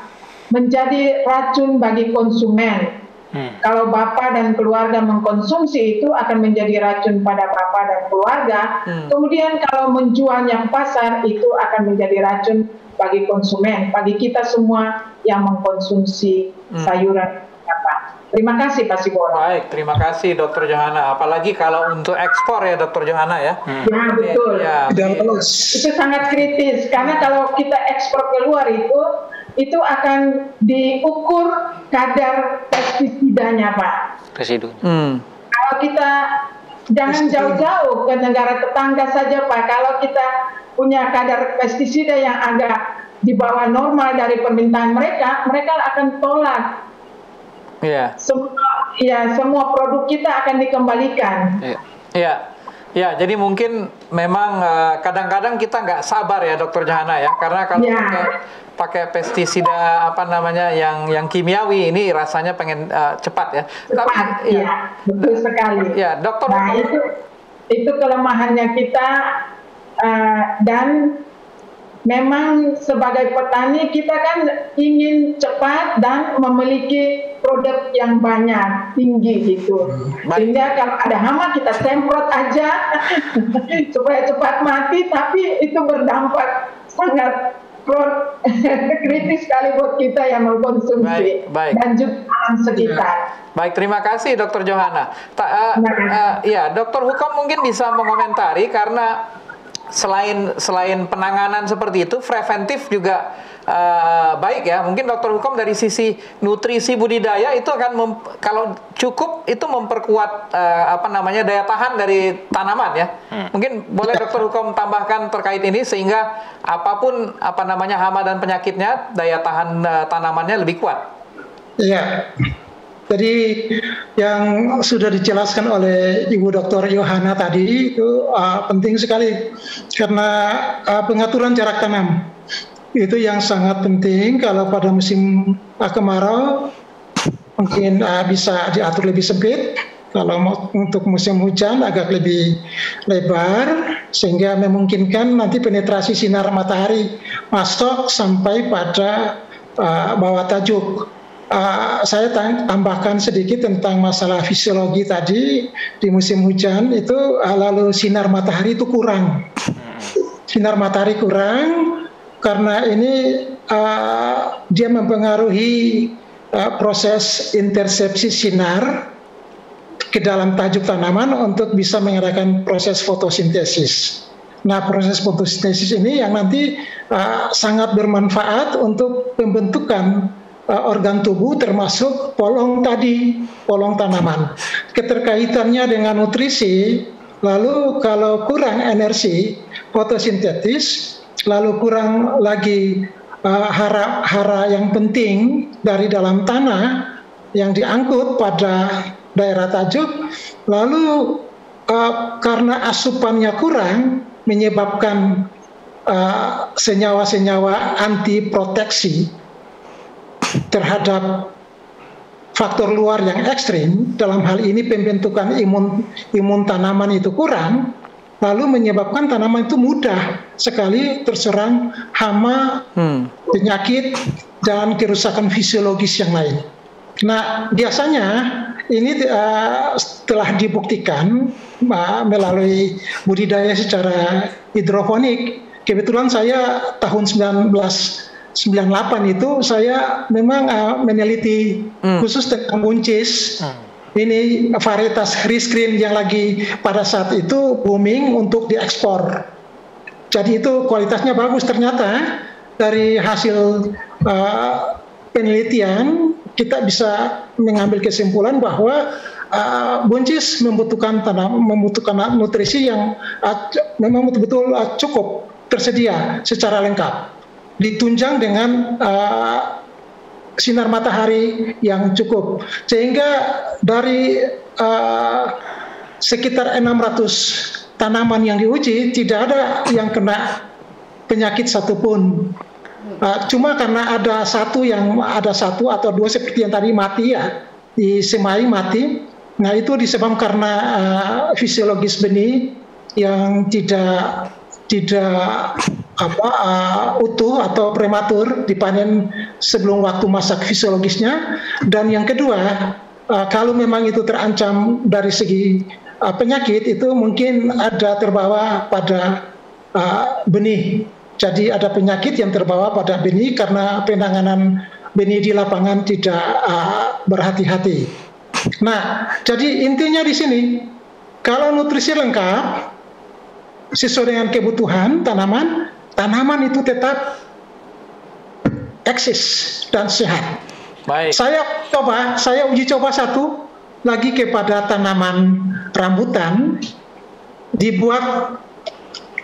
menjadi racun bagi konsumen. Kalau Bapak dan keluarga mengkonsumsi, itu akan menjadi racun pada Bapak dan keluarga. Kemudian kalau menjualnya ke pasar, itu akan menjadi racun bagi konsumen, bagi kita semua yang mengkonsumsi sayuran. Terima kasih Pak Siboro. Baik, terima kasih Dr. Johana. Apalagi kalau untuk ekspor ya Dr. Johana ya. Ya betul. Itu sangat kritis karena kalau kita ekspor keluar itu akan diukur kadar pestisidanya Pak. Residu. Kalau kita jangan jauh-jauh ke negara tetangga saja Pak. Kalau kita punya kadar pestisida yang agak di bawah normal dari permintaan mereka akan tolak. Semua produk kita akan dikembalikan. Ya, jadi mungkin memang kadang-kadang kita nggak sabar ya Dr. Johana ya, karena kalau pakai pestisida yang kimiawi ini rasanya pengen cepat ya. Cepat, betul sekali. Ya, Dokter. Nah itu kelemahannya kita dan memang sebagai petani kita kan ingin cepat dan memiliki produk yang banyak, tinggi gitu. Sehingga kalau ada hama kita semprot aja supaya cepat mati, tapi itu berdampak sangat kritis sekali buat kita yang mengkonsumsi dan juga alam sekitar. Baik, terima kasih Dr. Johana. Dr. Hukom mungkin bisa mengomentari karena selain penanganan seperti itu, preventif juga baik ya. Mungkin Dokter Hukom dari sisi nutrisi budidaya itu akan kalau cukup itu memperkuat daya tahan dari tanaman ya. Mungkin boleh Dokter Hukom tambahkan terkait ini sehingga apapun hama dan penyakitnya, daya tahan tanamannya lebih kuat. Iya. Jadi yang sudah dijelaskan oleh Ibu Dr. Yohana tadi itu penting sekali karena pengaturan jarak tanam itu yang sangat penting. Kalau pada musim kemarau mungkin bisa diatur lebih sempit, kalau untuk musim hujan agak lebih lebar sehingga memungkinkan nanti penetrasi sinar matahari masuk sampai pada bawah tajuk. Saya tambahkan sedikit tentang masalah fisiologi tadi. Di musim hujan itu lalu sinar matahari itu kurang. Sinar matahari kurang karena ini dia mempengaruhi proses intersepsi sinar ke dalam tajuk tanaman untuk bisa mengadakan proses fotosintesis. Nah, proses fotosintesis ini yang nanti sangat bermanfaat untuk pembentukan organ tubuh termasuk polong tanaman. Keterkaitannya dengan nutrisi, lalu kalau kurang energi fotosintetis, lalu kurang lagi hara yang penting dari dalam tanah yang diangkut pada daerah tajuk, lalu karena asupannya kurang menyebabkan senyawa-senyawa anti proteksi terhadap faktor luar yang ekstrim, dalam hal ini pembentukan imun tanaman itu kurang, lalu menyebabkan tanaman itu mudah sekali terserang hama, penyakit, dan kerusakan fisiologis yang lain. Nah, biasanya ini telah dibuktikan melalui budidaya secara hidroponik. Kebetulan saya tahun 1998 itu saya memang meneliti khusus tentang buncis. Ini varietas risgreen yang lagi pada saat itu booming untuk diekspor. Jadi itu kualitasnya bagus. Ternyata dari hasil penelitian kita bisa mengambil kesimpulan bahwa buncis membutuhkan nutrisi yang memang betul-betul cukup tersedia secara lengkap, ditunjang dengan sinar matahari yang cukup, sehingga dari sekitar 600 tanaman yang diuji tidak ada yang kena penyakit satupun. Cuma karena ada satu atau dua seperti yang tadi mati ya, disemai mati. Nah, itu disebabkan karena fisiologis benih yang tidak utuh atau prematur, dipanen sebelum waktu masa fisiologisnya. Dan yang kedua, kalau memang itu terancam dari segi penyakit, itu mungkin ada terbawa pada benih. Jadi ada penyakit yang terbawa pada benih karena penanganan benih di lapangan tidak berhati-hati. Nah, jadi intinya di sini, kalau nutrisi lengkap sesuai dengan kebutuhan tanaman itu tetap eksis dan sehat. Baik. Saya uji coba satu lagi kepada tanaman rambutan, dibuat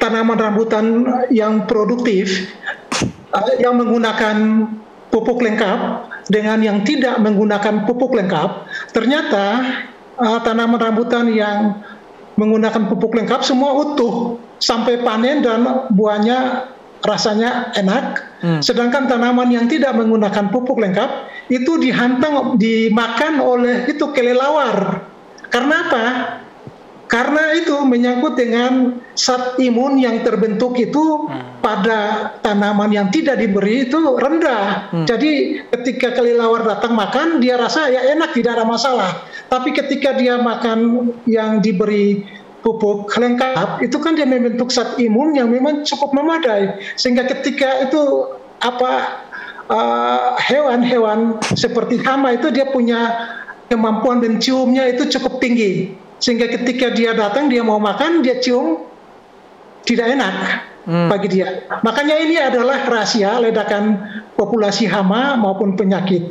tanaman rambutan yang produktif, yang menggunakan pupuk lengkap dengan yang tidak menggunakan pupuk lengkap. Ternyata tanaman rambutan yang menggunakan pupuk lengkap semua utuh sampai panen dan buahnya rasanya enak. Sedangkan tanaman yang tidak menggunakan pupuk lengkap itu dimakan oleh itu kelelawar. Karena apa? Karena itu menyangkut dengan zat imun yang terbentuk itu pada tanaman yang tidak diberi itu rendah. Jadi ketika kelelawar datang makan, dia rasa ya enak, tidak ada masalah. Tapi ketika dia makan yang diberi pupuk lengkap, itu kan dia membentuk zat imun yang memang cukup memadai. Sehingga ketika itu hewan-hewan seperti hama itu dia punya kemampuan menciumnya itu cukup tinggi. Sehingga ketika dia datang, dia mau makan, dia cium tidak enak bagi dia. Makanya ini adalah rahasia ledakan populasi hama maupun penyakit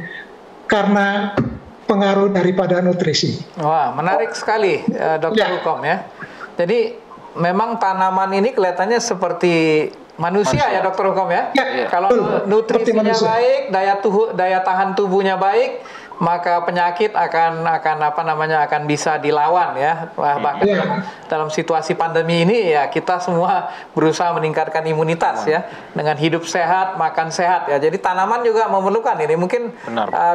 karena pengaruh daripada nutrisi. Wah, menarik sekali, Dr. Hukom ya. Jadi memang tanaman ini kelihatannya seperti manusia ya, Dr. Hukom ya. Kalau nutrisinya baik, daya tahan tubuhnya baik, maka penyakit akan bisa dilawan ya. Bahkan dalam situasi pandemi ini ya, kita semua berusaha meningkatkan imunitas ya dengan hidup sehat, makan sehat ya. Jadi tanaman juga memerlukan ini, mungkin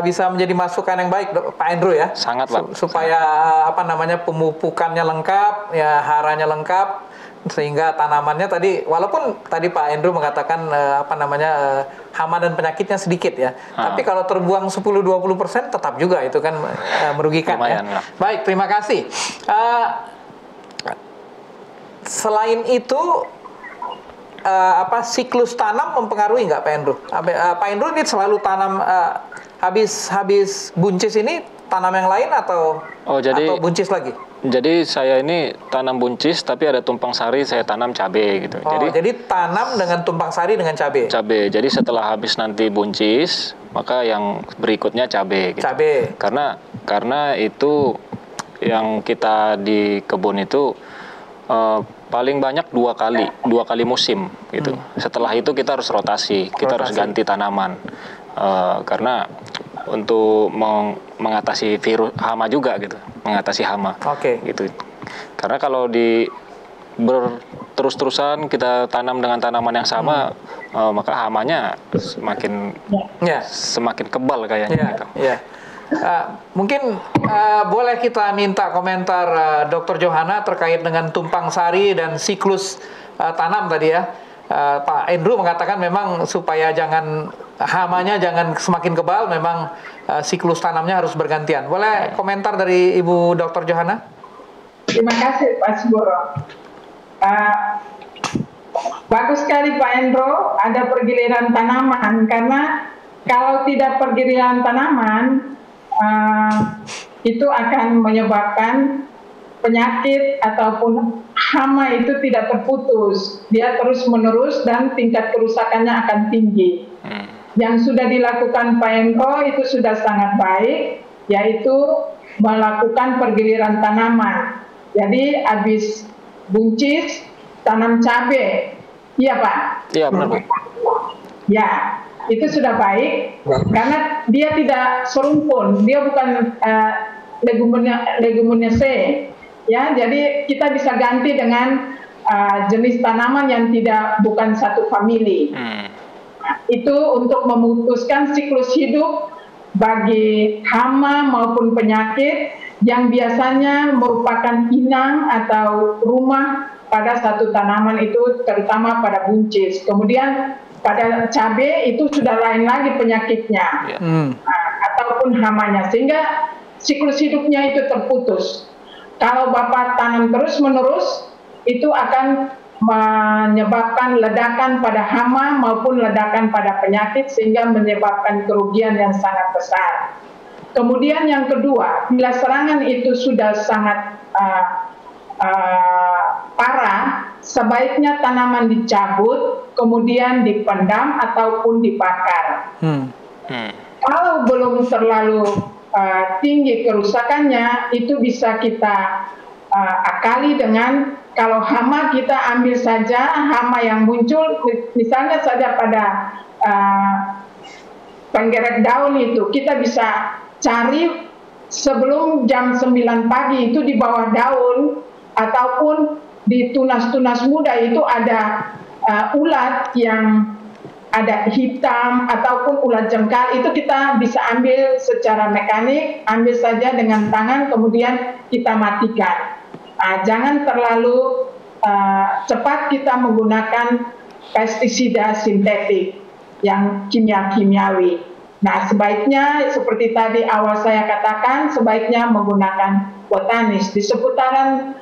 bisa menjadi masukan yang baik, Pak Andrew ya. Sangat, Pak. Supaya pemupukannya lengkap ya, haranya lengkap, sehingga tanamannya tadi, walaupun tadi Pak Andrew mengatakan hama dan penyakitnya sedikit ya, tapi kalau terbuang 10-20% tetap juga itu kan merugikan. Lumayan, ya. Baik, terima kasih. Selain itu siklus tanam mempengaruhi nggak Pak Andrew? Pak Andrew ini selalu tanam habis buncis ini tanam yang lain atau buncis lagi? Jadi saya ini tanam buncis, tapi ada tumpang sari saya tanam cabai gitu. Jadi tanam dengan tumpang sari dengan cabai. Cabai. Jadi setelah habis nanti buncis, maka yang berikutnya cabai. Gitu. Cabai. Karena itu yang kita di kebun itu paling banyak dua kali musim gitu. Setelah itu kita harus rotasi, kita harus ganti tanaman karena untuk mengatasi virus hama juga gitu, mengatasi hama. Gitu. Karena kalau terus-terusan kita tanam dengan tanaman yang sama, maka hamanya semakin kebal kayaknya. Gitu. Mungkin boleh kita minta komentar Dr. Johana terkait dengan tumpang sari dan siklus tanam tadi ya. Pak Andrew mengatakan memang supaya hamanya jangan semakin kebal, memang siklus tanamnya harus bergantian. Boleh komentar dari Ibu Dr. Johana? Terima kasih Pak Siboro. Bagus sekali Pak Andrew ada pergiliran tanaman, karena kalau tidak pergiliran tanaman itu akan menyebabkan penyakit ataupun hama itu tidak terputus, dia terus menerus dan tingkat kerusakannya akan tinggi. Yang sudah dilakukan Pak Andrew itu sudah sangat baik, yaitu melakukan pergiliran tanaman. Jadi habis buncis tanam cabai, iya Pak? Iya benar Bu. Ya, itu sudah baik karena dia tidak serumpun, dia bukan legumineaceae. Ya, jadi kita bisa ganti dengan jenis tanaman yang bukan satu famili. Itu untuk memutuskan siklus hidup bagi hama maupun penyakit yang biasanya merupakan inang atau rumah pada satu tanaman itu, terutama pada buncis. Kemudian pada cabai itu sudah lain lagi penyakitnya, ataupun hamanya, sehingga siklus hidupnya itu terputus. Kalau Bapak tanam terus-menerus, itu akan menyebabkan ledakan pada hama maupun ledakan pada penyakit, sehingga menyebabkan kerugian yang sangat besar. Kemudian yang kedua, bila serangan itu sudah sangat parah, sebaiknya tanaman dicabut, kemudian dipendam ataupun dibakar. Kalau belum terlalu tinggi kerusakannya, itu bisa kita akali dengan, kalau hama kita ambil saja hama yang muncul misalnya saja pada penggerak daun itu, kita bisa cari sebelum jam 9 pagi itu di bawah daun ataupun di tunas-tunas muda itu ada ulat yang ada hitam ataupun ulat jengkal, itu kita bisa ambil secara mekanik, ambil saja dengan tangan kemudian kita matikan. Jangan terlalu cepat kita menggunakan pestisida sintetik yang kimiawi. Nah, sebaiknya seperti tadi awal saya katakan, sebaiknya menggunakan botanis. Di seputaran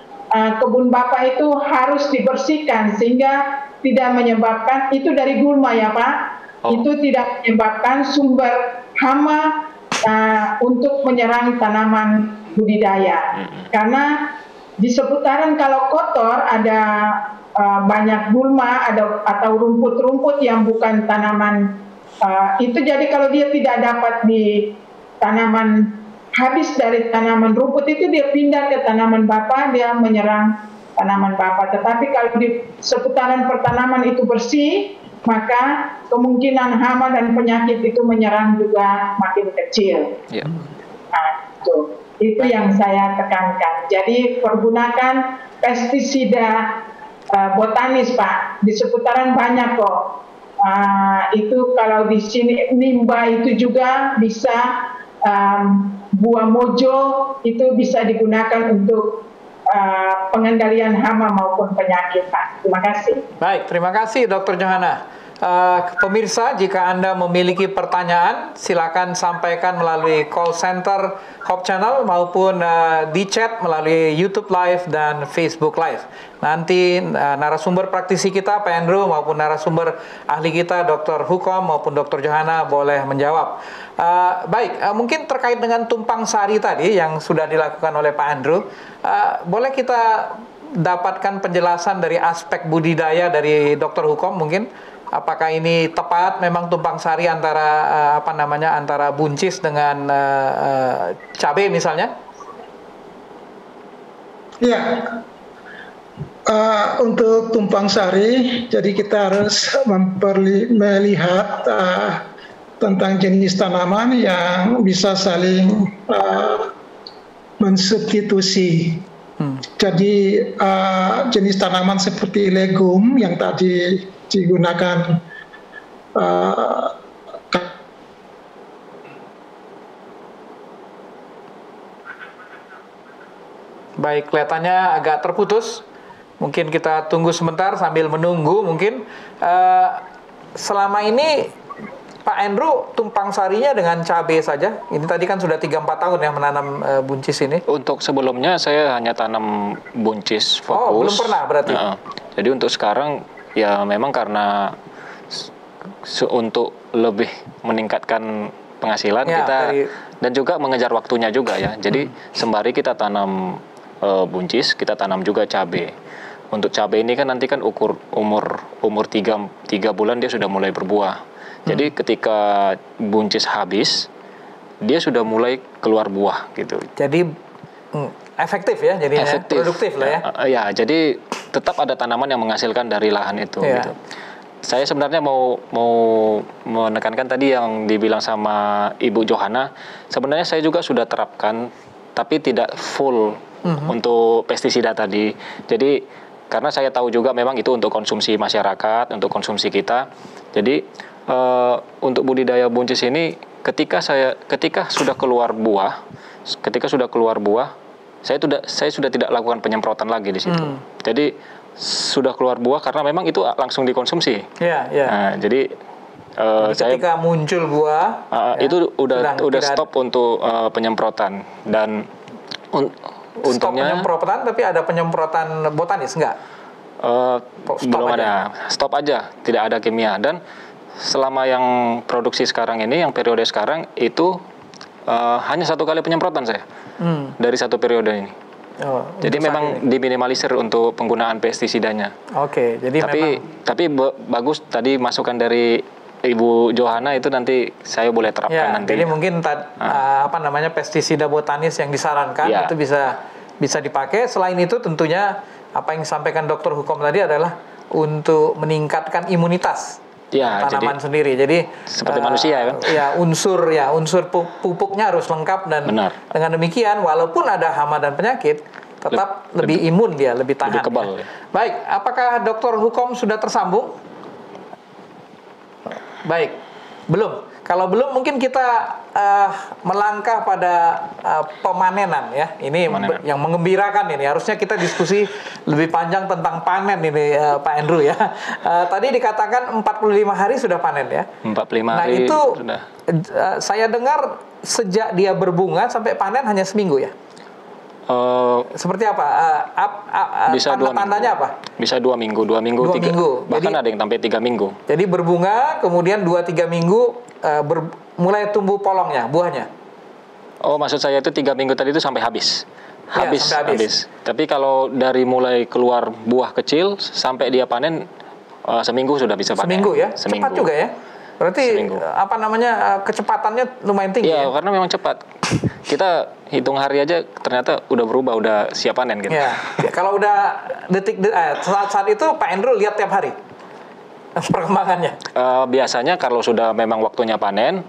kebun Bapak itu harus dibersihkan sehingga tidak menyebabkan, itu dari gulma ya Pak, itu tidak menyebabkan sumber hama untuk menyerang tanaman budidaya. Karena di seputaran kalau kotor ada banyak gulma atau rumput-rumput yang bukan tanaman itu, jadi kalau dia tidak dapat di tanaman, habis dari tanaman rumput itu dia pindah ke tanaman bapa, dia menyerang tanaman bapa. Tetapi kalau di seputaran pertanaman itu bersih, maka kemungkinan hama dan penyakit itu menyerang juga makin kecil. Yeah. Nah, itu yang saya tekankan. Jadi pergunakan pestisida botanis, Pak. Di seputaran banyak kok. Itu kalau di sini nimba itu juga bisa, buah mojo itu bisa digunakan untuk pengendalian hama maupun penyakit, Pak. Terima kasih. Baik, terima kasih Dr. Johana. Pemirsa, jika Anda memiliki pertanyaan, silakan sampaikan melalui call center Hope Channel maupun di chat melalui YouTube Live dan Facebook Live. Nanti narasumber praktisi kita, Pak Andrew, maupun narasumber ahli kita, Dr. Hukom maupun Dr. Johana boleh menjawab. Baik, mungkin terkait dengan tumpang sari tadi yang sudah dilakukan oleh Pak Andrew, boleh kita dapatkan penjelasan dari aspek budidaya dari Dr. Hukom mungkin? Apakah ini tepat memang tumpang sari antara antara buncis dengan cabai misalnya? Ya, untuk tumpang sari, jadi kita harus melihat tentang jenis tanaman yang bisa saling mensubstitusi. Jadi jenis tanaman seperti legum yang tadi digunakan baik, kelihatannya agak terputus. Mungkin kita tunggu sebentar sambil menunggu. Mungkin selama ini Pak Andrew tumpang sarinya dengan cabai saja. Ini tadi kan sudah 3-4 tahun ya menanam buncis ini. Untuk sebelumnya saya hanya tanam buncis fokus. Oh, belum pernah berarti. Jadi untuk sekarang ya memang karena untuk lebih meningkatkan penghasilan ya, kita dan juga mengejar waktunya juga ya. Jadi sembari kita tanam buncis, kita tanam juga cabai. Untuk cabai ini kan nanti kan umur 3 bulan dia sudah mulai berbuah. Jadi ketika buncis habis, dia sudah mulai keluar buah gitu. Jadi efektif ya jadinya, produktif lah ya. Ya, jadi tetap ada tanaman yang menghasilkan dari lahan itu. Ya. Gitu. Saya sebenarnya mau menekankan tadi yang dibilang sama Ibu Johana. Sebenarnya saya juga sudah terapkan, tapi tidak full untuk pestisida tadi. Jadi karena saya tahu juga memang itu untuk konsumsi masyarakat, untuk konsumsi kita. Jadi untuk budidaya buncis ini ketika sudah keluar buah, saya sudah tidak lakukan penyemprotan lagi di situ. Jadi sudah keluar buah karena memang itu langsung dikonsumsi. Iya. Nah, jadi ketika muncul buah itu udah stop untuk penyemprotan dan stop penyemprotan, tapi ada penyemprotan botanis enggak? Belum ada. Stop aja, tidak ada kimia. Dan selama yang produksi sekarang ini, yang periode sekarang itu hanya 1 kali penyemprotan saya dari 1 periode ini. Jadi memang diminimalisir untuk penggunaan pestisidanya. Oke, jadi tapi bagus tadi masukan dari Ibu Johana itu nanti saya boleh terapkan nanti. Jadi mungkin pestisida botanis yang disarankan itu bisa dipakai. Selain itu tentunya apa yang disampaikan Dr. Hukom tadi adalah untuk meningkatkan imunitas tanaman sendiri. Jadi seperti manusia kan? Unsur pupuknya harus lengkap dan dengan demikian walaupun ada hama dan penyakit tetap lebih imun dia, lebih tahan. Lebih kebal. Ya. Baik, apakah Dr. Hukom sudah tersambung? Baik, belum. Kalau belum mungkin kita melangkah pada pemanenan ya. Ini yang mengembirakan ini. Harusnya kita diskusi lebih panjang tentang panen ini Pak Andrew ya. Tadi dikatakan 45 hari sudah panen ya. 45 hari. Nah itu sudah. Saya dengar sejak dia berbunga sampai panen hanya seminggu ya. Seperti apa? Bisa tandanya apa? Bisa 2 minggu, 2 minggu, 3 minggu. Bahkan jadi, ada yang sampai 3 minggu. Jadi berbunga, kemudian 2-3 minggu mulai tumbuh polongnya, buahnya. Oh, maksud saya itu 3 minggu tadi itu sampai habis. habis, sampai habis. Tapi kalau dari mulai keluar buah kecil sampai dia panen seminggu sudah bisa panen. Seminggu ya? Seminggu. Cepat juga ya? Berarti Seminggu. kecepatannya lumayan tinggi Iya, ya? karena memang cepat. Kita hitung hari aja ternyata udah berubah, udah siap panen gitu. Ya. Kalau udah saat itu Pak Andrew lihat tiap hari perkembangannya. Biasanya kalau sudah memang waktunya panen,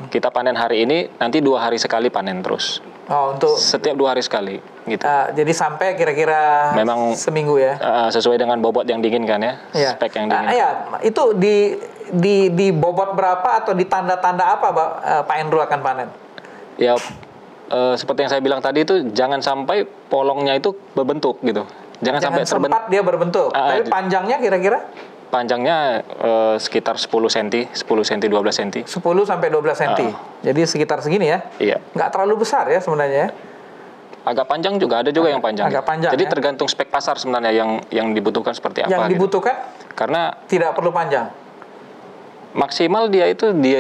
kita panen hari ini, nanti 2 hari sekali panen terus. Oh, untuk Setiap 2 hari sekali gitu. jadi sampai kira-kira Memang seminggu ya? Sesuai dengan bobot yang diinginkan ya, spek yang diinginkan. Ya, itu di bobot berapa atau di tanda-tanda apa Pak Andrew akan panen? Ya, seperti yang saya bilang tadi itu jangan sampai polongnya itu berbentuk gitu. Jangan sampai sempat dia berbentuk. Tapi panjangnya kira-kira? Panjangnya sekitar 10 cm, 10 cm, 12 cm. 10 sampai 12 cm. Jadi sekitar segini ya? Iya. Nggak terlalu besar ya sebenarnya ya? Agak panjang juga, ada juga yang panjang. Agak panjang. Jadi tergantung spek pasar sebenarnya yang dibutuhkan seperti apa. Yang dibutuhkan? Gitu. Karena tidak perlu panjang. Maksimal dia itu di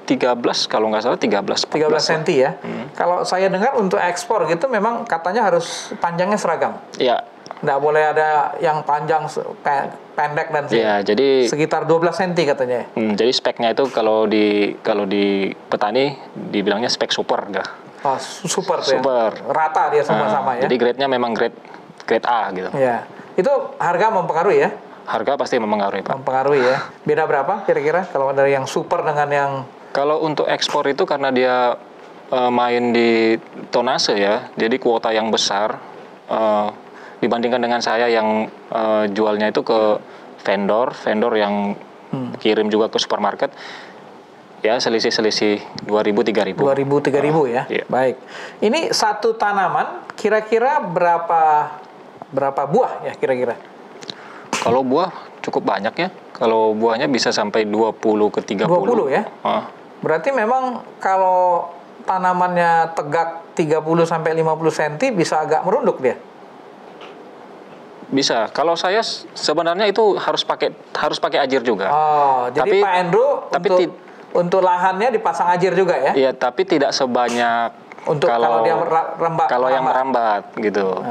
13 kalau nggak salah 13 cm ya. Kalau saya dengar untuk ekspor gitu memang katanya harus panjangnya seragam. Iya. Nggak boleh ada yang panjang pendek dan jadi sekitar 12 cm katanya. Jadi speknya itu kalau di petani dibilangnya spek super dah. Oh, super tuh. Super. Rata dia sama-sama ya. Jadi grade-nya memang grade A gitu. Ya. Itu harga mempengaruhi ya? Harga pasti mempengaruhi, Pak. Mempengaruhi ya. Beda berapa kira-kira kalau dari yang super dengan yang... Kalau untuk ekspor itu karena dia main di tonase ya, jadi kuota yang besar dibandingkan dengan saya yang jualnya itu ke vendor yang kirim juga ke supermarket, ya selisih 2.000-3.000. 2.000-3.000 ya. Iya. Baik. Ini satu tanaman kira-kira berapa buah ya kira-kira? Kalau buah cukup banyak ya. Kalau buahnya bisa sampai 20 ke 30. 20 ya? Berarti memang kalau tanamannya tegak 30 sampai 50 cm bisa agak merunduk dia? Bisa. Kalau saya sebenarnya itu harus pakai ajir juga. Oh, jadi Pak Andrew untuk lahannya dipasang ajir juga ya? Iya, tapi tidak sebanyak untuk kalau dia merambat. Kalau yang merambat gitu.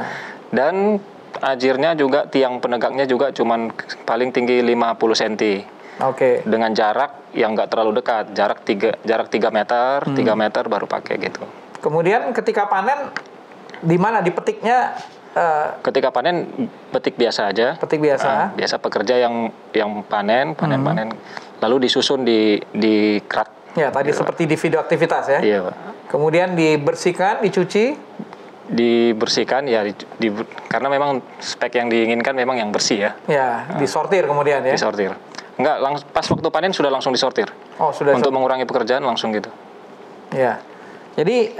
Dan ajirnya juga tiang penegaknya juga cuman paling tinggi 50 cm. Oke. Dengan jarak yang nggak terlalu dekat, jarak 3 meter, 3 meter baru pakai gitu. Kemudian ketika panen di mana dipetiknya? Ketika panen petik biasa aja. Petik biasa. Biasa pekerja yang panen, lalu disusun di krat. Ya, tadi seperti di video aktivitas ya. Iya, Pak. Kemudian dibersihkan, dicuci. Dibersihkan ya, karena memang spek yang diinginkan memang yang bersih ya. Ya, disortir kemudian ya. Disortir. Enggak, pas waktu panen sudah langsung disortir. Oh, sudah. Untuk mengurangi pekerjaan langsung gitu. Ya. Jadi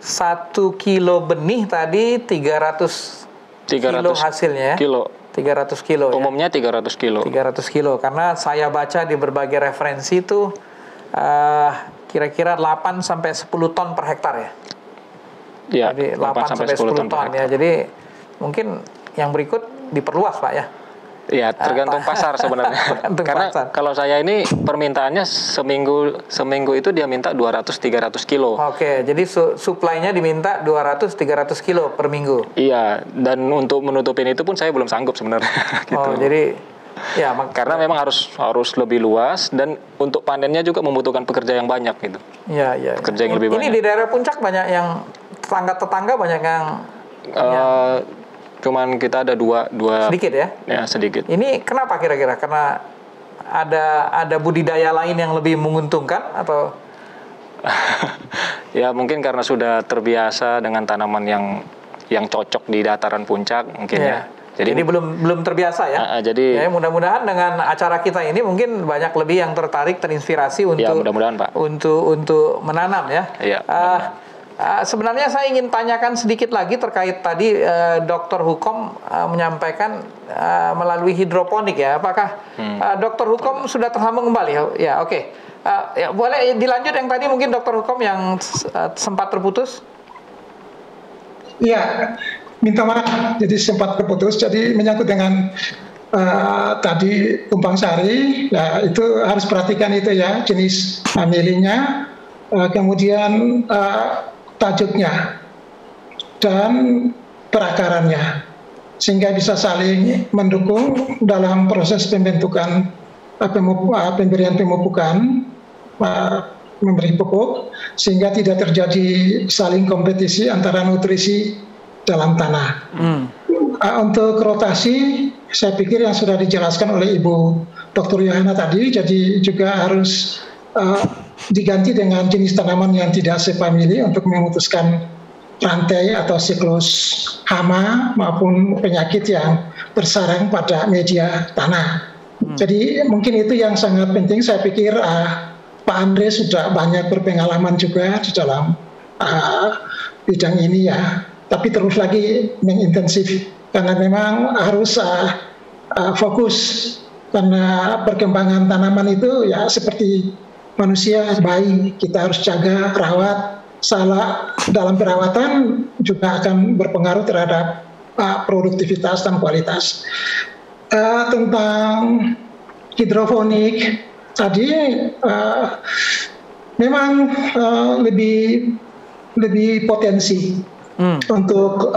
1 kilo benih tadi 300 kilo hasilnya ya. 300 kilo ya. Umumnya 300 kilo. 300 kilo karena saya baca di berbagai referensi itu kira-kira 8 sampai 10 ton per hektar ya. Ya, jadi 8 sampai 10 ton ya. Jadi mungkin yang berikut diperluas Pak ya. Ya, tergantung pasar sebenarnya. Karena kalau saya ini permintaannya seminggu itu dia minta 200-300 kilo. Oke, jadi supply-nya diminta 200-300 kilo per minggu. Iya, dan untuk menutupin itu pun saya belum sanggup sebenarnya. Gitu. Oh, jadi ya karena memang harus lebih luas dan untuk panennya juga membutuhkan pekerja yang banyak gitu. Iya. Pekerja yang lebih banyak. Ini di daerah puncak banyak yang tetangga banyak yang cuman kita ada dua sedikit ya? Ya, sedikit. Ini kenapa kira-kira? Karena ada budidaya lain yang lebih menguntungkan atau? Ya mungkin karena sudah terbiasa dengan tanaman yang cocok di dataran puncak mungkin ya. Jadi belum terbiasa ya. Jadi mudah-mudahan dengan acara kita ini mungkin banyak lebih yang tertarik, terinspirasi untuk mudah-mudahan, Pak. untuk menanam ya. Iya. Sebenarnya saya ingin tanyakan sedikit lagi terkait tadi Dr. Hukom menyampaikan melalui hidroponik ya. Apakah Dr. Hukom sudah tersambung kembali? Ya, oke. Ya, boleh dilanjut yang tadi mungkin Dr. Hukom yang sempat terputus? Iya, minta maaf. Jadi sempat terputus. Jadi menyangkut dengan tadi tumpang sari, ya itu harus perhatikan itu ya jenis milihnya, kemudian tajuknya. dan perakarannya, sehingga bisa saling mendukung dalam proses pembentukan pemberian pemupukan, memberi pupuk, sehingga tidak terjadi saling kompetisi antara nutrisi dalam tanah. Untuk rotasi, saya pikir yang sudah dijelaskan oleh Ibu Dr. Yohana tadi, jadi juga harus diganti dengan jenis tanaman yang tidak sefamili untuk memutuskan rantai atau siklus hama maupun penyakit yang bersarang pada media tanah. Jadi mungkin itu yang sangat penting. Saya pikir Pak Andre sudah banyak berpengalaman juga di dalam bidang ini ya. Tapi terus lagi mengintensif karena memang harus fokus, karena perkembangan tanaman itu ya seperti manusia, bayi, kita harus jaga, rawat. Salah dalam perawatan juga akan berpengaruh terhadap produktivitas dan kualitas. Tentang hidroponik tadi memang lebih potensi untuk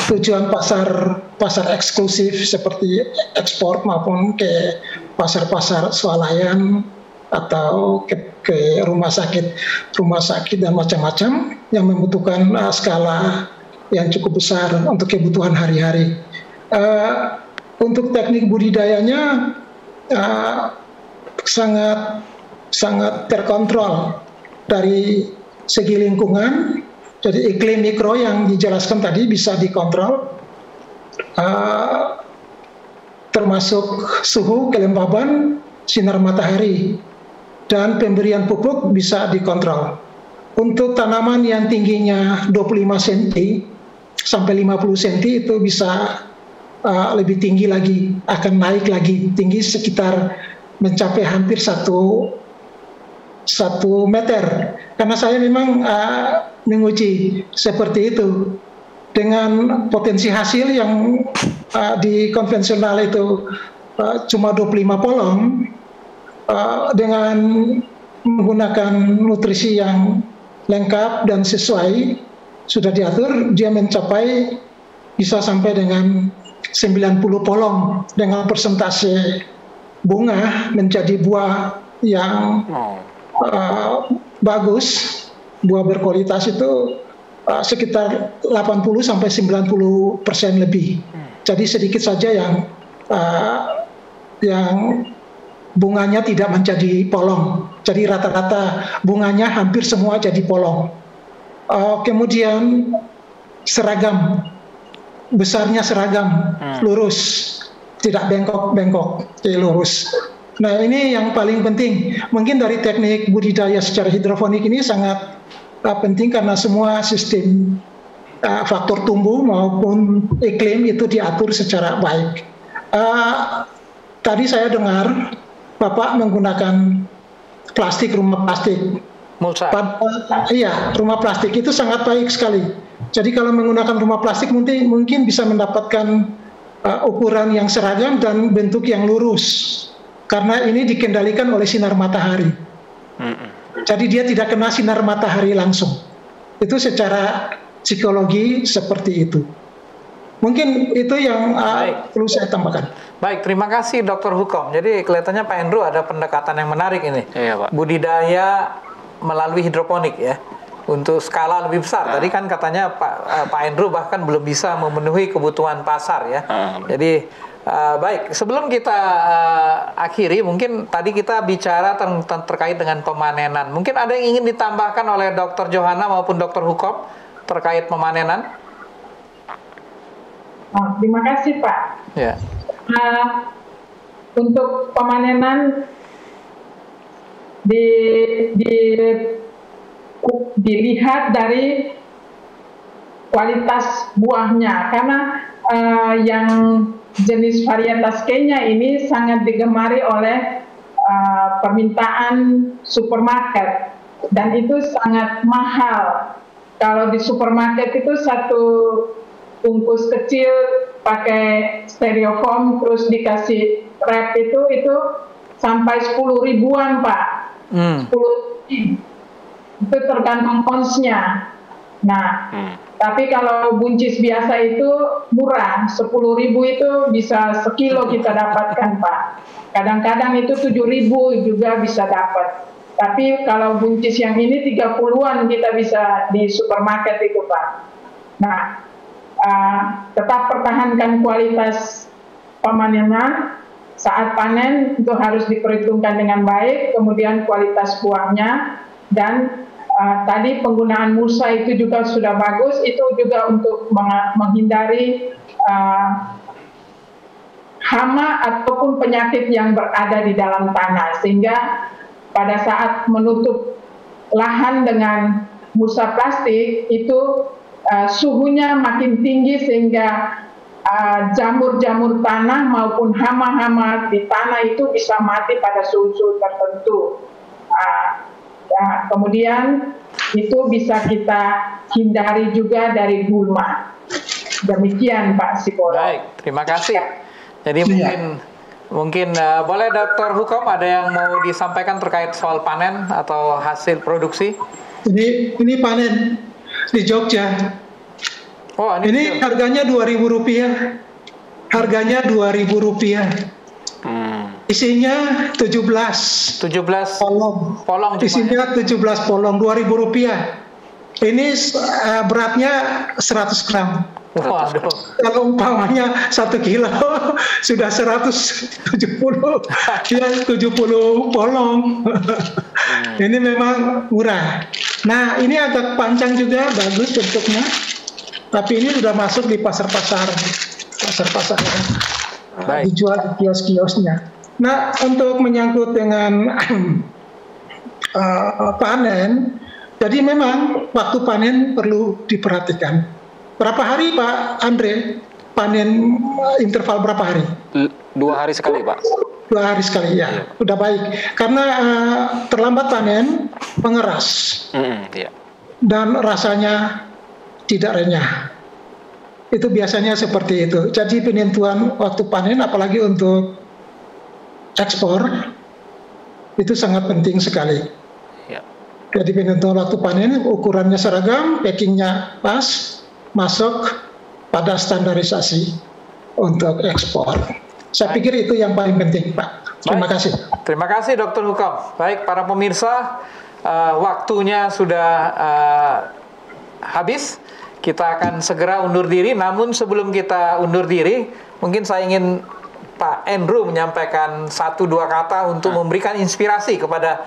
tujuan pasar eksklusif seperti ekspor maupun ke pasar-pasar swalayan atau ke rumah sakit dan macam-macam yang membutuhkan skala yang cukup besar untuk kebutuhan hari-hari. Untuk teknik budidayanya sangat terkontrol dari segi lingkungan. Jadi iklim mikro yang dijelaskan tadi bisa dikontrol, termasuk suhu, kelembaban, sinar matahari, dan pemberian pupuk bisa dikontrol. Untuk tanaman yang tingginya 25 cm sampai 50 cm itu bisa lebih tinggi lagi, akan naik lagi, tinggi sekitar mencapai hampir 1 meter. Karena saya memang menguji seperti itu dengan potensi hasil yang di konvensional itu cuma 25 polong, dengan menggunakan nutrisi yang lengkap dan sesuai sudah diatur, dia mencapai bisa sampai dengan 90 polong dengan persentase bunga menjadi buah yang bagus, buah berkualitas itu sekitar 80 sampai 90% lebih. Jadi sedikit saja yang bunganya tidak menjadi polong. Jadi rata-rata bunganya hampir semua jadi polong. Kemudian seragam, besarnya seragam, lurus, tidak bengkok-bengkok, jadi lurus. Nah ini yang paling penting. Mungkin dari teknik budidaya secara hidroponik ini sangat penting karena semua sistem faktor tumbuh maupun iklim itu diatur secara baik. Tadi saya dengar Bapak menggunakan plastik, rumah plastik. Mulsa. Iya, rumah plastik itu sangat baik sekali. Jadi kalau menggunakan rumah plastik mungkin bisa mendapatkan ukuran yang seragam dan bentuk yang lurus. Karena ini dikendalikan oleh sinar matahari. Jadi dia tidak kena sinar matahari langsung. Itu secara psikologi seperti itu. Mungkin itu yang perlu saya tambahkan. Baik, terima kasih Dr. Hukom. Jadi kelihatannya Pak Andrew ada pendekatan yang menarik ini. Iya, Pak. Budidaya melalui hidroponik ya. Untuk skala lebih besar. Tadi kan katanya Pak Andrew bahkan belum bisa memenuhi kebutuhan pasar ya. Jadi baik, sebelum kita akhiri, mungkin tadi kita bicara terkait dengan pemanenan. Mungkin ada yang ingin ditambahkan oleh Dr. Johana maupun Dr. Hukom terkait pemanenan? Terima kasih Pak. Ya. Untuk pemanenan dilihat dari kualitas buahnya, karena yang jenis varietas Kenya ini sangat digemari oleh permintaan supermarket dan itu sangat mahal. Kalau di supermarket itu satu bungkus kecil pakai styrofoam terus dikasih wrap itu sampai 10 ribuan Pak. 10 ribu. Itu tergantung ponsnya. Nah, Tapi kalau buncis biasa itu murah, 10.000 itu bisa sekilo kita dapatkan Pak. Kadang-kadang itu 7.000 juga bisa dapat. Tapi kalau buncis yang ini 30-an kita bisa di supermarket itu Pak. Nah, tetap pertahankan kualitas pemanenan. Saat panen itu harus diperhitungkan dengan baik, kemudian kualitas buahnya, dan tadi penggunaan mulsa itu juga sudah bagus, itu juga untuk menghindari hama ataupun penyakit yang berada di dalam tanah, sehingga pada saat menutup lahan dengan mulsa plastik itu suhunya makin tinggi sehingga jamur-jamur tanah maupun hama-hama di tanah itu bisa mati pada suhu-suhu tertentu. Kemudian itu bisa kita hindari juga dari gulma. Demikian Pak Siporo. Baik, terima kasih. Jadi mungkin boleh Dr. Hukom ada yang mau disampaikan terkait soal panen atau hasil produksi? Ini panen di Jogja. Oh, ini harganya Rp2.000. Harganya Rp2.000. Isinya 17 polong. Isinya 17 polong, Rp2.000. Ini beratnya 100 gram. Waduh. Kalau umpamanya 1 kilo sudah 170 polong. Ini memang murah. Nah, ini agak panjang juga, bagus bentuknya. Tapi ini sudah masuk di pasar-pasar dijual di kios-kiosnya. Nah, untuk menyangkut dengan panen, jadi memang waktu panen perlu diperhatikan. Berapa hari Pak Andre? Panen interval berapa hari? 2 hari sekali Pak. 2 hari sekali ya, udah baik. Karena terlambat panen mengeras dan rasanya tidak renyah. Itu biasanya seperti itu. Jadi penentuan waktu panen, apalagi untuk ekspor, itu sangat penting sekali. Ya. Jadi penentuan waktu panen, ukurannya seragam, packingnya pas, masuk pada standarisasi untuk ekspor. Saya pikir itu yang paling penting, Pak. Terima kasih. Terima kasih, Dr. Hukom. Baik, para pemirsa, waktunya sudah habis. Kita akan segera undur diri. Namun sebelum kita undur diri, mungkin saya ingin Pak Andrew menyampaikan 1-2 kata untuk memberikan inspirasi kepada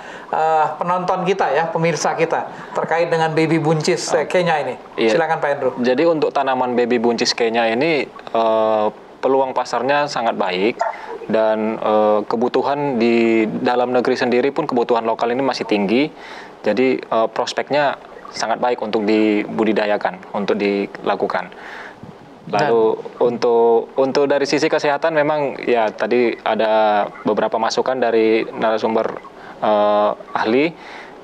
penonton kita ya, pemirsa kita terkait dengan baby buncis Kenya ini. Silakan Pak Andrew. Jadi untuk tanaman baby buncis Kenya ini peluang pasarnya sangat baik dan kebutuhan di dalam negeri sendiri pun kebutuhan lokal ini masih tinggi. Jadi prospeknya sangat baik untuk dibudidayakan, untuk dilakukan. Lalu untuk dari sisi kesehatan memang ya tadi ada beberapa masukan dari narasumber ahli.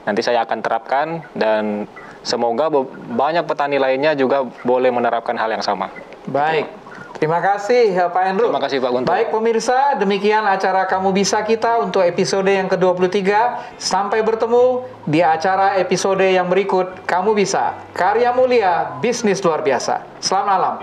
Nanti saya akan terapkan dan semoga banyak petani lainnya juga boleh menerapkan hal yang sama. Baik. Terima kasih Pak Andrew. Terima kasih Pak Guntur. Baik pemirsa, demikian acara Kamu Bisa kita untuk episode yang ke-23. Sampai bertemu di acara episode yang berikut. Kamu Bisa, karya mulia, bisnis luar biasa. Selamat malam.